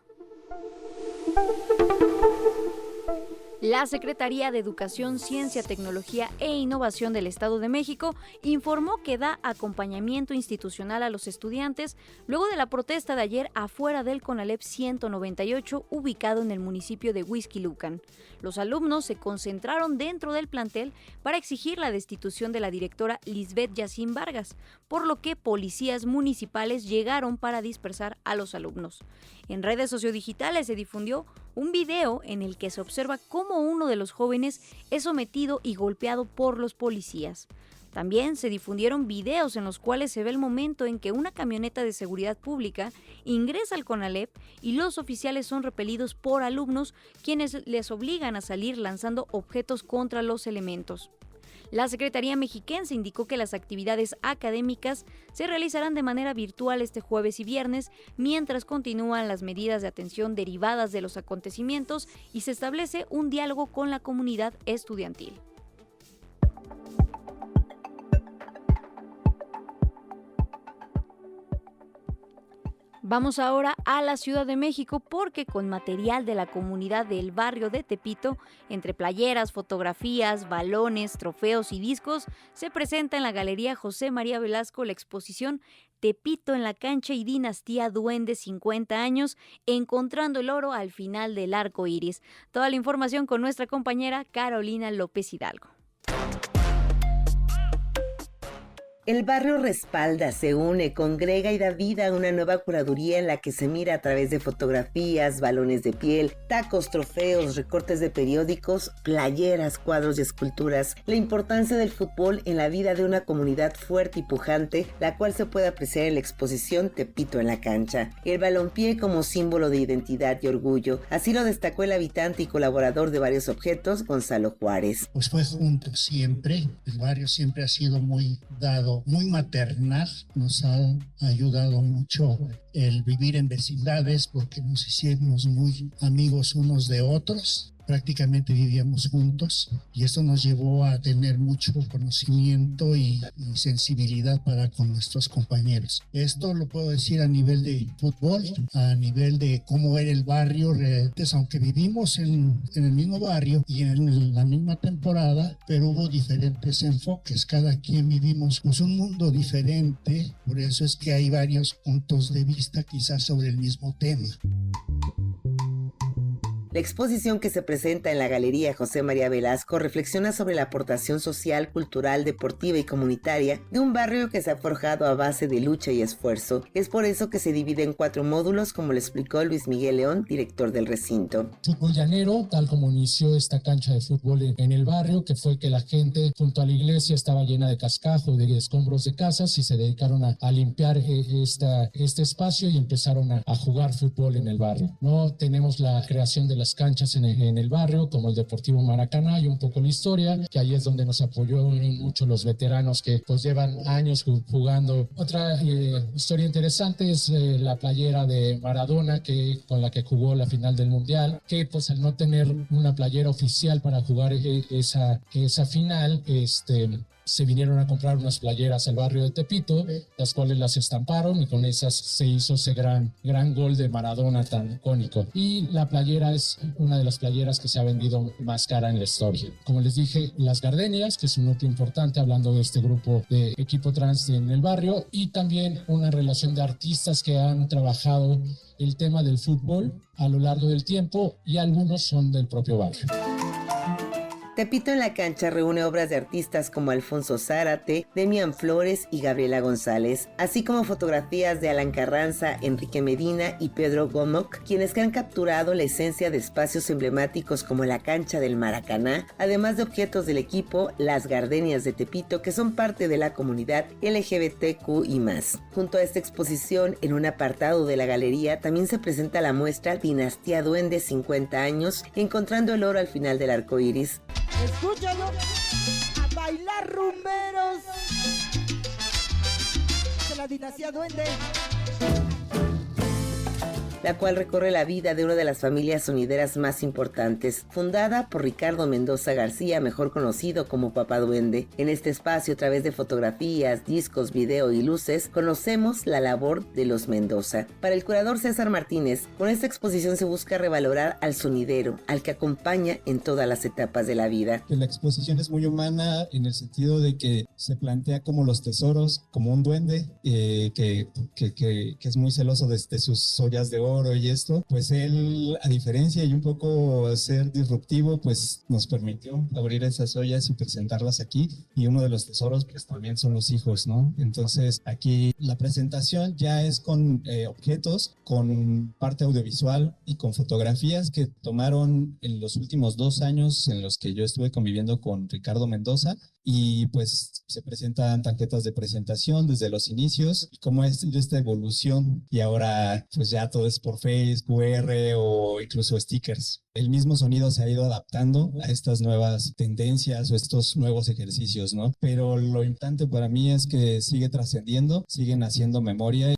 La Secretaría de Educación, Ciencia, Tecnología e Innovación del Estado de México informó que da acompañamiento institucional a los estudiantes luego de la protesta de ayer afuera del Conalep 198 ubicado en el municipio de Huixquilucan. Los alumnos se concentraron dentro del plantel para exigir la destitución de la directora Lisbeth Yacín Vargas, por lo que policías municipales llegaron para dispersar a los alumnos. En redes sociodigitales se difundió un video en el que se observa cómo uno de los jóvenes es sometido y golpeado por los policías. También se difundieron videos en los cuales se ve el momento en que una camioneta de seguridad pública ingresa al CONALEP y los oficiales son repelidos por alumnos, quienes les obligan a salir lanzando objetos contra los elementos. La Secretaría Mexiquense indicó que las actividades académicas se realizarán de manera virtual este jueves y viernes, mientras continúan las medidas de atención derivadas de los acontecimientos y se establece un diálogo con la comunidad estudiantil. Vamos ahora a la Ciudad de México porque con material de la comunidad del barrio de Tepito, entre playeras, fotografías, balones, trofeos y discos, se presenta en la Galería José María Velasco la exposición Tepito en la cancha y dinastía Duende 50 años, encontrando el oro al final del arco iris. Toda la información con nuestra compañera Carolina López Hidalgo. El barrio respalda, se une, congrega y da vida a una nueva curaduría en la que se mira a través de fotografías, balones de piel, tacos, trofeos, recortes de periódicos, playeras, cuadros y esculturas, la importancia del fútbol en la vida de una comunidad fuerte y pujante, la cual se puede apreciar en la exposición Tepito en la cancha. El balompié como símbolo de identidad y orgullo, así lo destacó el habitante y colaborador de varios objetos, Gonzalo Juárez. Pues fue junto siempre, el barrio siempre ha sido muy dado, muy maternal, nos ha ayudado mucho el vivir en vecindades porque nos hicimos muy amigos unos de otros. Prácticamente vivíamos juntos y esto nos llevó a tener mucho conocimiento y sensibilidad para con nuestros compañeros. Esto lo puedo decir a nivel de fútbol, a nivel de cómo era el barrio. Aunque vivimos en el mismo barrio y en la misma temporada, pero hubo diferentes enfoques. Cada quien vivimos pues, un mundo diferente, por eso es que hay varios puntos de vista quizás sobre el mismo tema. La exposición que se presenta en la Galería José María Velasco reflexiona sobre la aportación social, cultural, deportiva y comunitaria de un barrio que se ha forjado a base de lucha y esfuerzo. Es por eso que se divide en 4 módulos, como lo explicó Luis Miguel León, director del recinto. Fútbol llanero, tal como inició esta cancha de fútbol en el barrio, que fue que la gente junto a la iglesia estaba llena de cascajo, de escombros de casas y se dedicaron a limpiar este espacio y empezaron a jugar fútbol en el barrio. No tenemos la creación de las canchas en el barrio, como el Deportivo Maracaná, y un poco la historia, que ahí es donde nos apoyaron mucho los veteranos que pues llevan años jugando. Otra historia interesante es la playera de Maradona, con la que jugó la final del Mundial, que pues al no tener una playera oficial para jugar esa final, se vinieron a comprar unas playeras al barrio de Tepito, las cuales las estamparon y con esas se hizo ese gran gol de Maradona tan icónico. Y la playera es una de las playeras que se ha vendido más cara en la historia. Como les dije, las gardenias, que es un nota importante hablando de este grupo de equipo trans en el barrio, y también una relación de artistas que han trabajado el tema del fútbol a lo largo del tiempo y algunos son del propio barrio. Tepito en la cancha reúne obras de artistas como Alfonso Zárate, Demian Flores y Gabriela González, así como fotografías de Alan Carranza, Enrique Medina y Pedro Gomoc, quienes han capturado la esencia de espacios emblemáticos como la cancha del Maracaná, además de objetos del equipo Las Gardenias de Tepito, que son parte de la comunidad LGBTQ y más. Junto a esta exposición, en un apartado de la galería, también se presenta la muestra Dinastía Duende 50 años, encontrando el oro al final del arco iris. Escúchalo, a bailar rumberos de la dinastía Duende, la cual recorre la vida de una de las familias sonideras más importantes, fundada por Ricardo Mendoza García, mejor conocido como Papá Duende. En este espacio, a través de fotografías, discos, video y luces, conocemos la labor de los Mendoza. Para el curador César Martínez, con esta exposición se busca revalorar al sonidero, al que acompaña en todas las etapas de la vida. La exposición es muy humana en el sentido de que se plantea como los tesoros, como un duende que es muy celoso de sus ollas de oro y esto, pues él, a diferencia y un poco ser disruptivo, pues nos permitió abrir esas ollas y presentarlas aquí, y uno de los tesoros pues también son los hijos, ¿no? Entonces aquí la presentación ya es con objetos, con parte audiovisual y con fotografías que tomaron en los últimos 2 años en los que yo estuve conviviendo con Ricardo Mendoza, y pues se presentan tarjetas de presentación desde los inicios, y cómo ha sido esta evolución, y ahora pues ya todo es por Face, QR o incluso stickers. El mismo sonido se ha ido adaptando a estas nuevas tendencias o estos nuevos ejercicios, ¿no? Pero lo importante para mí es que sigue trascendiendo, siguen haciendo memoria.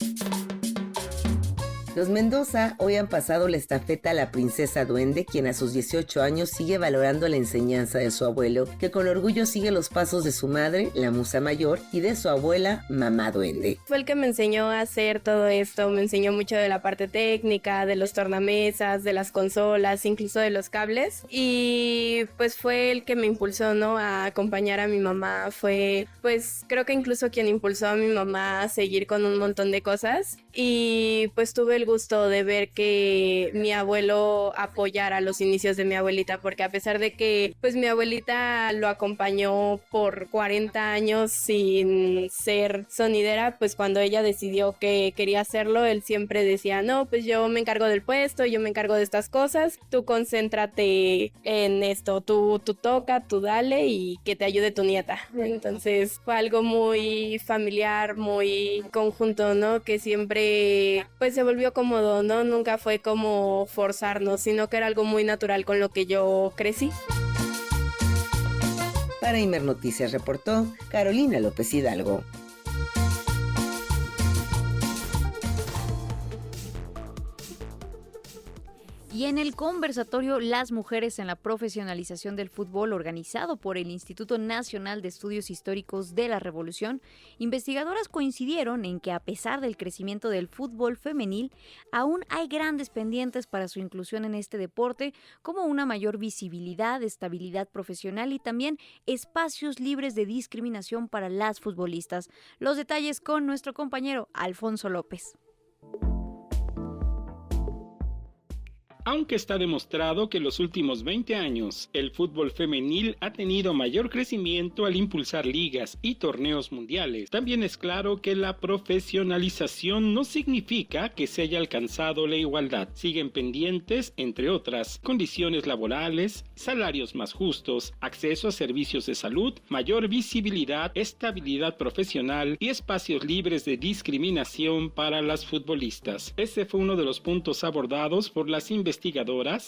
Los Mendoza hoy han pasado la estafeta a la princesa Duende, quien a sus 18 años sigue valorando la enseñanza de su abuelo, que con orgullo sigue los pasos de su madre, la musa mayor, y de su abuela, mamá Duende. Fue el que me enseñó a hacer todo esto, me enseñó mucho de la parte técnica, de los tornamesas, de las consolas, incluso de los cables, y pues fue el que me impulsó, ¿no?, a acompañar a mi mamá. Fue, pues creo que incluso quien impulsó a mi mamá a seguir con un montón de cosas, y pues tuve el gusto de ver que mi abuelo apoyara los inicios de mi abuelita, porque a pesar de que pues mi abuelita lo acompañó por 40 años sin ser sonidera, pues cuando ella decidió que quería hacerlo, él siempre decía, no, pues yo me encargo del puesto, yo me encargo de estas cosas, tú concéntrate en esto, tú toca, tú dale y que te ayude tu nieta. Entonces fue algo muy familiar, muy conjunto, ¿no?, que siempre pues se volvió cómodo, ¿no? Nunca fue como forzarnos, sino que era algo muy natural con lo que yo crecí. Para Imer Noticias reportó Carolina López Hidalgo. Y en el conversatorio Las mujeres en la profesionalización del fútbol, organizado por el Instituto Nacional de Estudios Históricos de la Revolución, investigadoras coincidieron en que a pesar del crecimiento del fútbol femenil, aún hay grandes pendientes para su inclusión en este deporte, como una mayor visibilidad, estabilidad profesional y también espacios libres de discriminación para las futbolistas. Los detalles con nuestro compañero Alfonso López. Aunque está demostrado que en los últimos 20 años el fútbol femenil ha tenido mayor crecimiento al impulsar ligas y torneos mundiales, también es claro que la profesionalización no significa que se haya alcanzado la igualdad. Siguen pendientes, entre otras, condiciones laborales, salarios más justos, acceso a servicios de salud, mayor visibilidad, estabilidad profesional y espacios libres de discriminación para las futbolistas. Ese fue uno de los puntos abordados por las investigadoras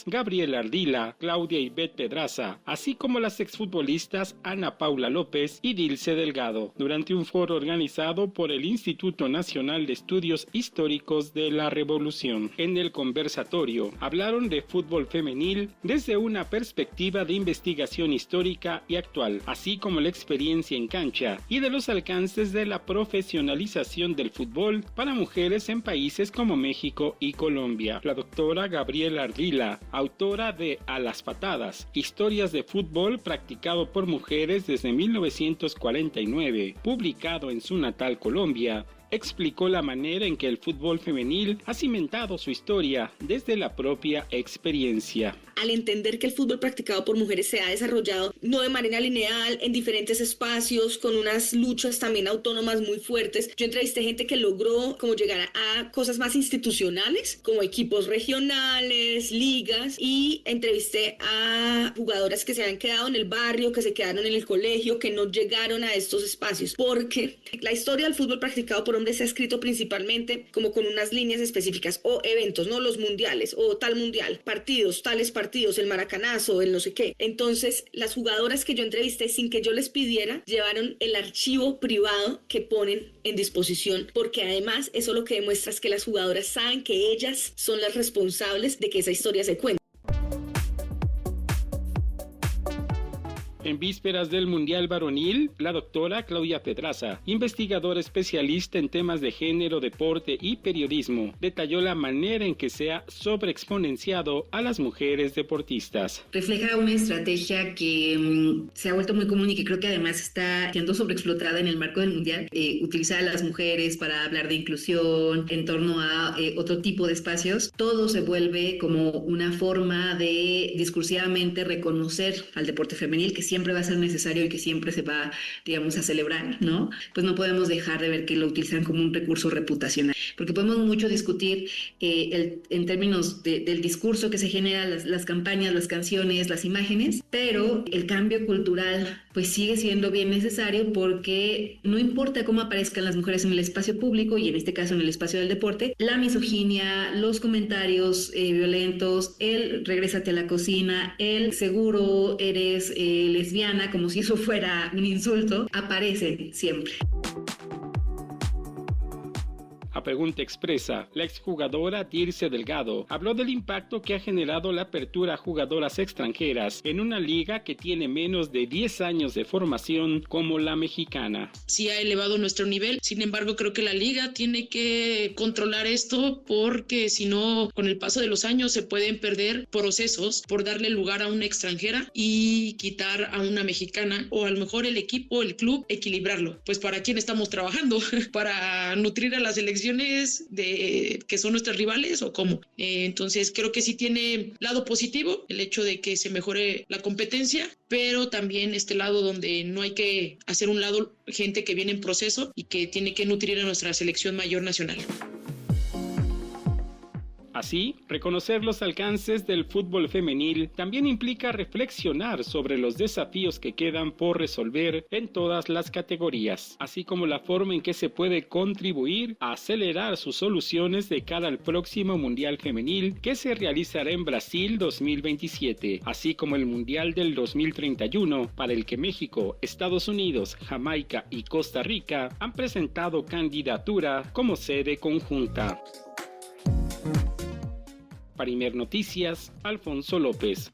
Gabriela Ardila, Claudia Ivette Pedraza, así como las exfutbolistas Ana Paula López y Dilce Delgado, durante un foro organizado por el Instituto Nacional de Estudios Históricos de la Revolución. En el conversatorio hablaron de fútbol femenil desde una perspectiva de investigación histórica y actual, así como la experiencia en cancha y de los alcances de la profesionalización del fútbol para mujeres en países como México y Colombia. La doctora Gabriela Ardila, autora de A las Patadas, historias de fútbol practicado por mujeres desde 1949, publicado en su natal Colombia, explicó la manera en que el fútbol femenil ha cimentado su historia desde la propia experiencia. Al entender que el fútbol practicado por mujeres se ha desarrollado no de manera lineal, en diferentes espacios, con unas luchas también autónomas muy fuertes. Yo entrevisté gente que logró como llegar a cosas más institucionales, como equipos regionales, ligas, y entrevisté a jugadoras que se han quedado en el barrio, que se quedaron en el colegio, que no llegaron a estos espacios, porque la historia del fútbol practicado por hombres se ha escrito principalmente como con unas líneas específicas o eventos, ¿no? Los mundiales o tal mundial, partidos, tales partidos, el maracanazo, el no sé qué. Entonces, las jugadoras que yo entrevisté sin que yo les pidiera, llevaron el archivo privado que ponen en disposición, porque además eso lo que demuestra es que las jugadoras saben que ellas son las responsables de que esa historia se cuente. En vísperas del Mundial Varonil, la doctora Claudia Pedraza, investigadora especialista en temas de género, deporte y periodismo, detalló la manera en que se ha sobreexponenciado a las mujeres deportistas. Refleja una estrategia que se ha vuelto muy común y que creo que además está siendo sobreexplotada en el marco del Mundial. Utilizar a las mujeres para hablar de inclusión en torno a otro tipo de espacios. Todo se vuelve como una forma de discursivamente reconocer al deporte femenil, que siempre siempre va a ser necesario y que siempre se va, digamos, a celebrar, ¿no? Pues no podemos dejar de ver que lo utilizan como un recurso reputacional, porque podemos mucho discutir en términos del discurso que se genera, las campañas, las canciones, las imágenes, pero el cambio cultural pues sigue siendo bien necesario, porque no importa cómo aparezcan las mujeres en el espacio público, y en este caso en el espacio del deporte, la misoginia, los comentarios violentos, el regrésate a la cocina, el seguro eres lesbiana, como si eso fuera un insulto, aparecen siempre. A pregunta expresa, la exjugadora Dirce Delgado habló del impacto que ha generado la apertura a jugadoras extranjeras en una liga que tiene menos de 10 años de formación como la mexicana. Sí ha elevado nuestro nivel, sin embargo creo que la liga tiene que controlar esto, porque si no, con el paso de los años se pueden perder procesos por darle lugar a una extranjera y quitar a una mexicana, o a lo mejor el equipo, el club, equilibrarlo. Pues ¿para quién estamos trabajando? ¿Para nutrir a las selecciones que son nuestras rivales o cómo? Entonces creo que sí tiene lado positivo el hecho de que se mejore la competencia, pero también este lado donde no hay que hacer un lado gente que viene en proceso y que tiene que nutrir a nuestra selección mayor nacional. Así, reconocer los alcances del fútbol femenil también implica reflexionar sobre los desafíos que quedan por resolver en todas las categorías, así como la forma en que se puede contribuir a acelerar sus soluciones de cara al próximo Mundial Femenil que se realizará en Brasil 2027, así como el Mundial del 2031, para el que México, Estados Unidos, Jamaica y Costa Rica han presentado candidatura como sede conjunta. Para Imer Noticias, Alfonso López.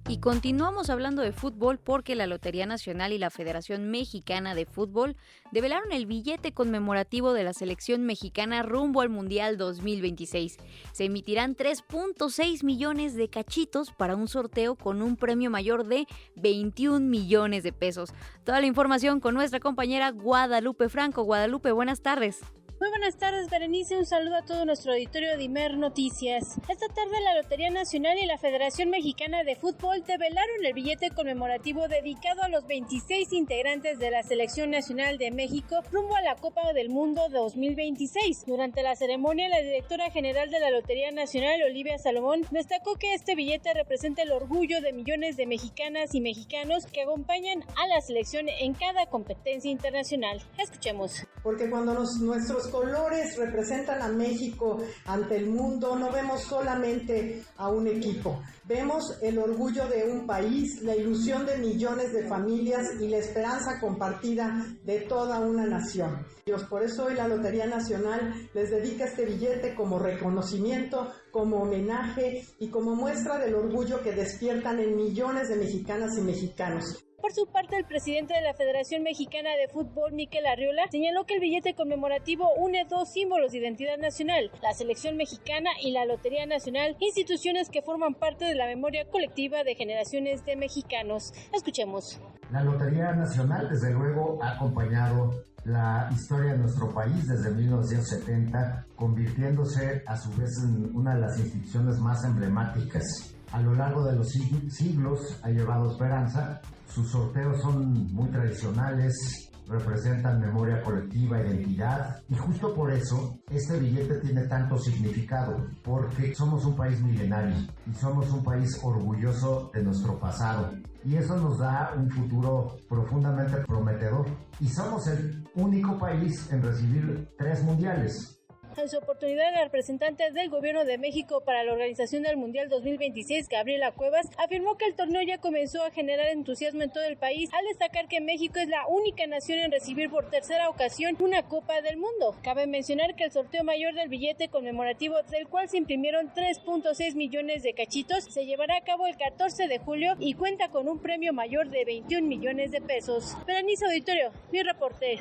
Y continuamos hablando de fútbol, porque la Lotería Nacional y la Federación Mexicana de Fútbol develaron el billete conmemorativo de la selección mexicana rumbo al Mundial 2026. Se emitirán 3.6 millones de cachitos para un sorteo con un premio mayor de 21 millones de pesos. Toda la información con nuestra compañera Guadalupe Franco. Guadalupe, buenas tardes. Muy buenas tardes, Berenice. Un saludo a todo nuestro auditorio de Imer Noticias. Esta tarde la Lotería Nacional y la Federación Mexicana de Fútbol develaron el billete conmemorativo dedicado a los 26 integrantes de la Selección Nacional de México rumbo a la Copa del Mundo 2026. Durante la ceremonia, la directora general de la Lotería Nacional, Olivia Salomón, destacó que este billete representa el orgullo de millones de mexicanas y mexicanos que acompañan a la selección en cada competencia internacional. Escuchemos. Porque cuando nuestros colores representan a México ante el mundo, no vemos solamente a un equipo, vemos el orgullo de un país, la ilusión de millones de familias y la esperanza compartida de toda una nación. Por eso hoy la Lotería Nacional les dedica este billete como reconocimiento, como homenaje y como muestra del orgullo que despiertan en millones de mexicanas y mexicanos. Por su parte, el presidente de la Federación Mexicana de Fútbol, Mikel Arriola, señaló que el billete conmemorativo une dos símbolos de identidad nacional, la selección mexicana y la Lotería Nacional, instituciones que forman parte de la memoria colectiva de generaciones de mexicanos. Escuchemos. La Lotería Nacional, desde luego, ha acompañado la historia de nuestro país desde 1970, convirtiéndose a su vez en una de las instituciones más emblemáticas. A lo largo de los siglos ha llevado esperanza. Sus sorteos son muy tradicionales, representan memoria colectiva, identidad, y justo por eso este billete tiene tanto significado, porque somos un país milenario y somos un país orgulloso de nuestro pasado, y eso nos da un futuro profundamente prometedor, y somos el único país en recibir 3 mundiales. En su oportunidad, la representante del Gobierno de México para la organización del Mundial 2026, Gabriela Cuevas, afirmó que el torneo ya comenzó a generar entusiasmo en todo el país, al destacar que México es la única nación en recibir por tercera ocasión una Copa del Mundo. Cabe mencionar que el sorteo mayor del billete conmemorativo, del cual se imprimieron 3.6 millones de cachitos, se llevará a cabo el 14 de julio y cuenta con un premio mayor de 21 millones de pesos. Berenice Auditorio, mi reporte.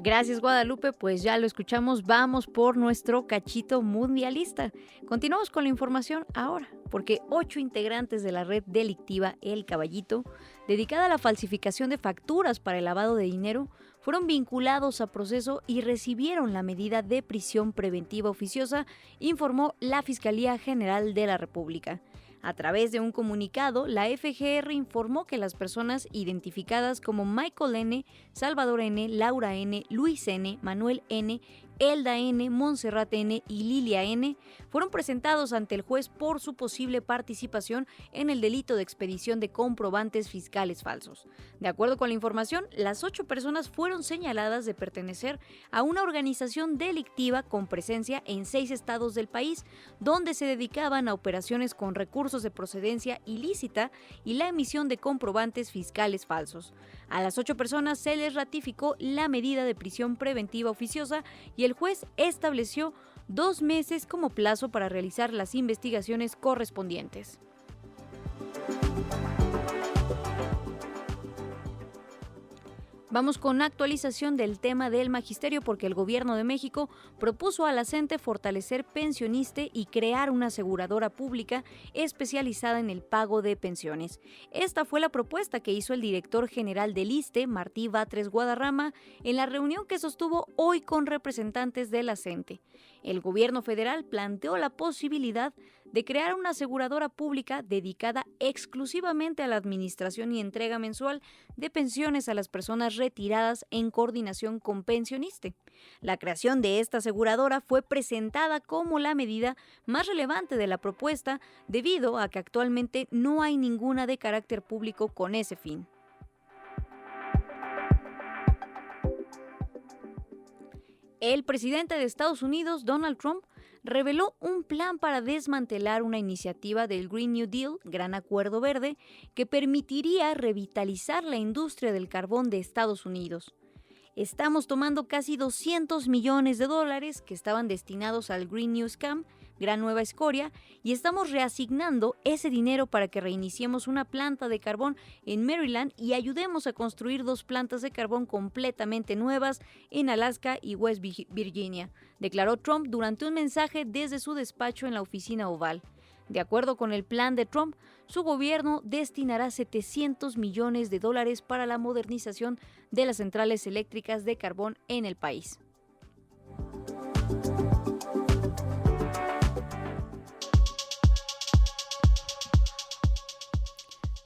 Gracias, Guadalupe, pues ya lo escuchamos, vamos por nuestro cachito mundialista. Continuamos con la información ahora, porque 8 integrantes de la red delictiva El Caballito, dedicada a la falsificación de facturas para el lavado de dinero, fueron vinculados a proceso y recibieron la medida de prisión preventiva oficiosa, informó la Fiscalía General de la República. A través de un comunicado, la FGR informó que las personas identificadas como Michael N., Salvador N., Laura N., Luis N., Manuel N., Elda N., Montserrat N. y Lilia N. fueron presentados ante el juez por su posible participación en el delito de expedición de comprobantes fiscales falsos. De acuerdo con la información, las 8 personas fueron señaladas de pertenecer a una organización delictiva con presencia en 6 estados del país, donde se dedicaban a operaciones con recursos de procedencia ilícita y la emisión de comprobantes fiscales falsos. A las 8 personas se les ratificó la medida de prisión preventiva oficiosa y el juez estableció 2 meses como plazo para realizar las investigaciones correspondientes. Vamos con actualización del tema del magisterio porque el Gobierno de México propuso a la CENTE fortalecer Pensioniste y crear una aseguradora pública especializada en el pago de pensiones. Esta fue la propuesta que hizo el director general del ISSSTE, Martí Batres Guadarrama, en la reunión que sostuvo hoy con representantes de la CENTE. El gobierno federal planteó la posibilidad de crear una aseguradora pública dedicada exclusivamente a la administración y entrega mensual de pensiones a las personas retiradas en coordinación con Pensioniste. La creación de esta aseguradora fue presentada como la medida más relevante de la propuesta debido a que actualmente no hay ninguna de carácter público con ese fin. El presidente de Estados Unidos, Donald Trump, reveló un plan para desmantelar una iniciativa del Green New Deal, Gran Acuerdo Verde, que permitiría revitalizar la industria del carbón de Estados Unidos. Estamos tomando casi $200 millones que estaban destinados al Green New Scam, Gran Nueva Escoria, y estamos reasignando ese dinero para que reiniciemos una planta de carbón en Maryland y ayudemos a construir 2 plantas de carbón completamente nuevas en Alaska y West Virginia, declaró Trump durante un mensaje desde su despacho en la oficina Oval. De acuerdo con el plan de Trump, su gobierno destinará $700 millones para la modernización de las centrales eléctricas de carbón en el país.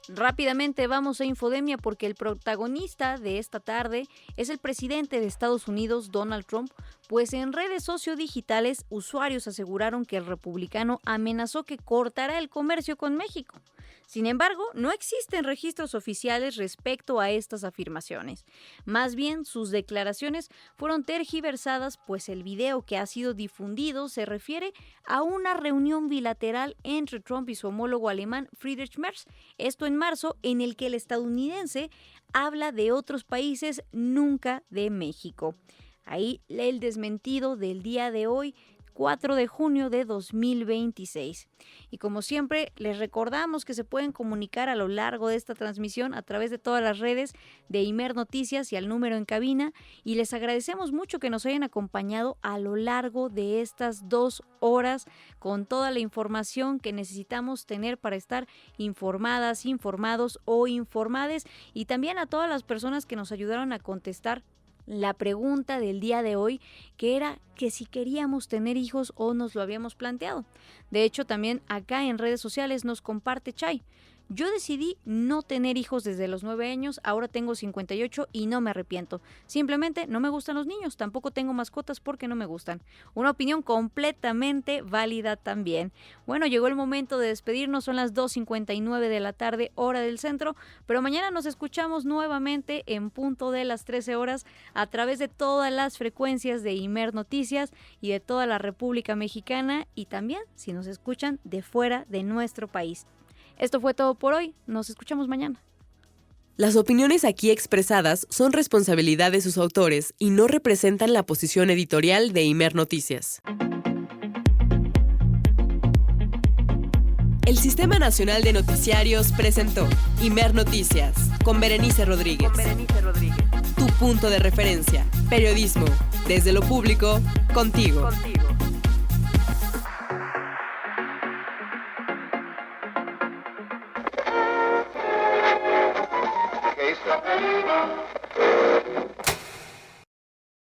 Rápidamente vamos a Infodemia porque el protagonista de esta tarde es el presidente de Estados Unidos, Donald Trump, pues en redes sociodigitales usuarios aseguraron que el republicano amenazó que cortará el comercio con México. Sin embargo, no existen registros oficiales respecto a estas afirmaciones. Más bien, sus declaraciones fueron tergiversadas, pues el video que ha sido difundido se refiere a una reunión bilateral entre Trump y su homólogo alemán Friedrich Merz, esto en marzo, en el que el estadounidense habla de otros países, nunca de México. Ahí el desmentido del día de hoy, 4 de junio de 2026. Y como siempre, les recordamos que se pueden comunicar a lo largo de esta transmisión a través de todas las redes de Imer Noticias y al número en cabina. Y les agradecemos mucho que nos hayan acompañado a lo largo de estas 2 horas con toda la información que necesitamos tener para estar informadas, informados o informades. Y también a todas las personas que nos ayudaron a contestar la pregunta del día de hoy, que era que si queríamos tener hijos o nos lo habíamos planteado. De hecho, también acá en redes sociales nos comparte Chay. Yo decidí no tener hijos desde los 9 años, ahora tengo 58 y no me arrepiento. Simplemente no me gustan los niños, tampoco tengo mascotas porque no me gustan. Una opinión completamente válida también. Bueno, llegó el momento de despedirnos, son las 2:59 de la tarde, hora del centro, pero mañana nos escuchamos nuevamente en punto de las 13 horas a través de todas las frecuencias de Imer Noticias y de toda la República Mexicana y también si nos escuchan de fuera de nuestro país. Esto fue todo por hoy. Nos escuchamos mañana. Las opiniones aquí expresadas son responsabilidad de sus autores y no representan la posición editorial de Imer Noticias. El Sistema Nacional de Noticiarios presentó Imer Noticias con Berenice Rodríguez. Tu punto de referencia. Periodismo, desde lo público, contigo.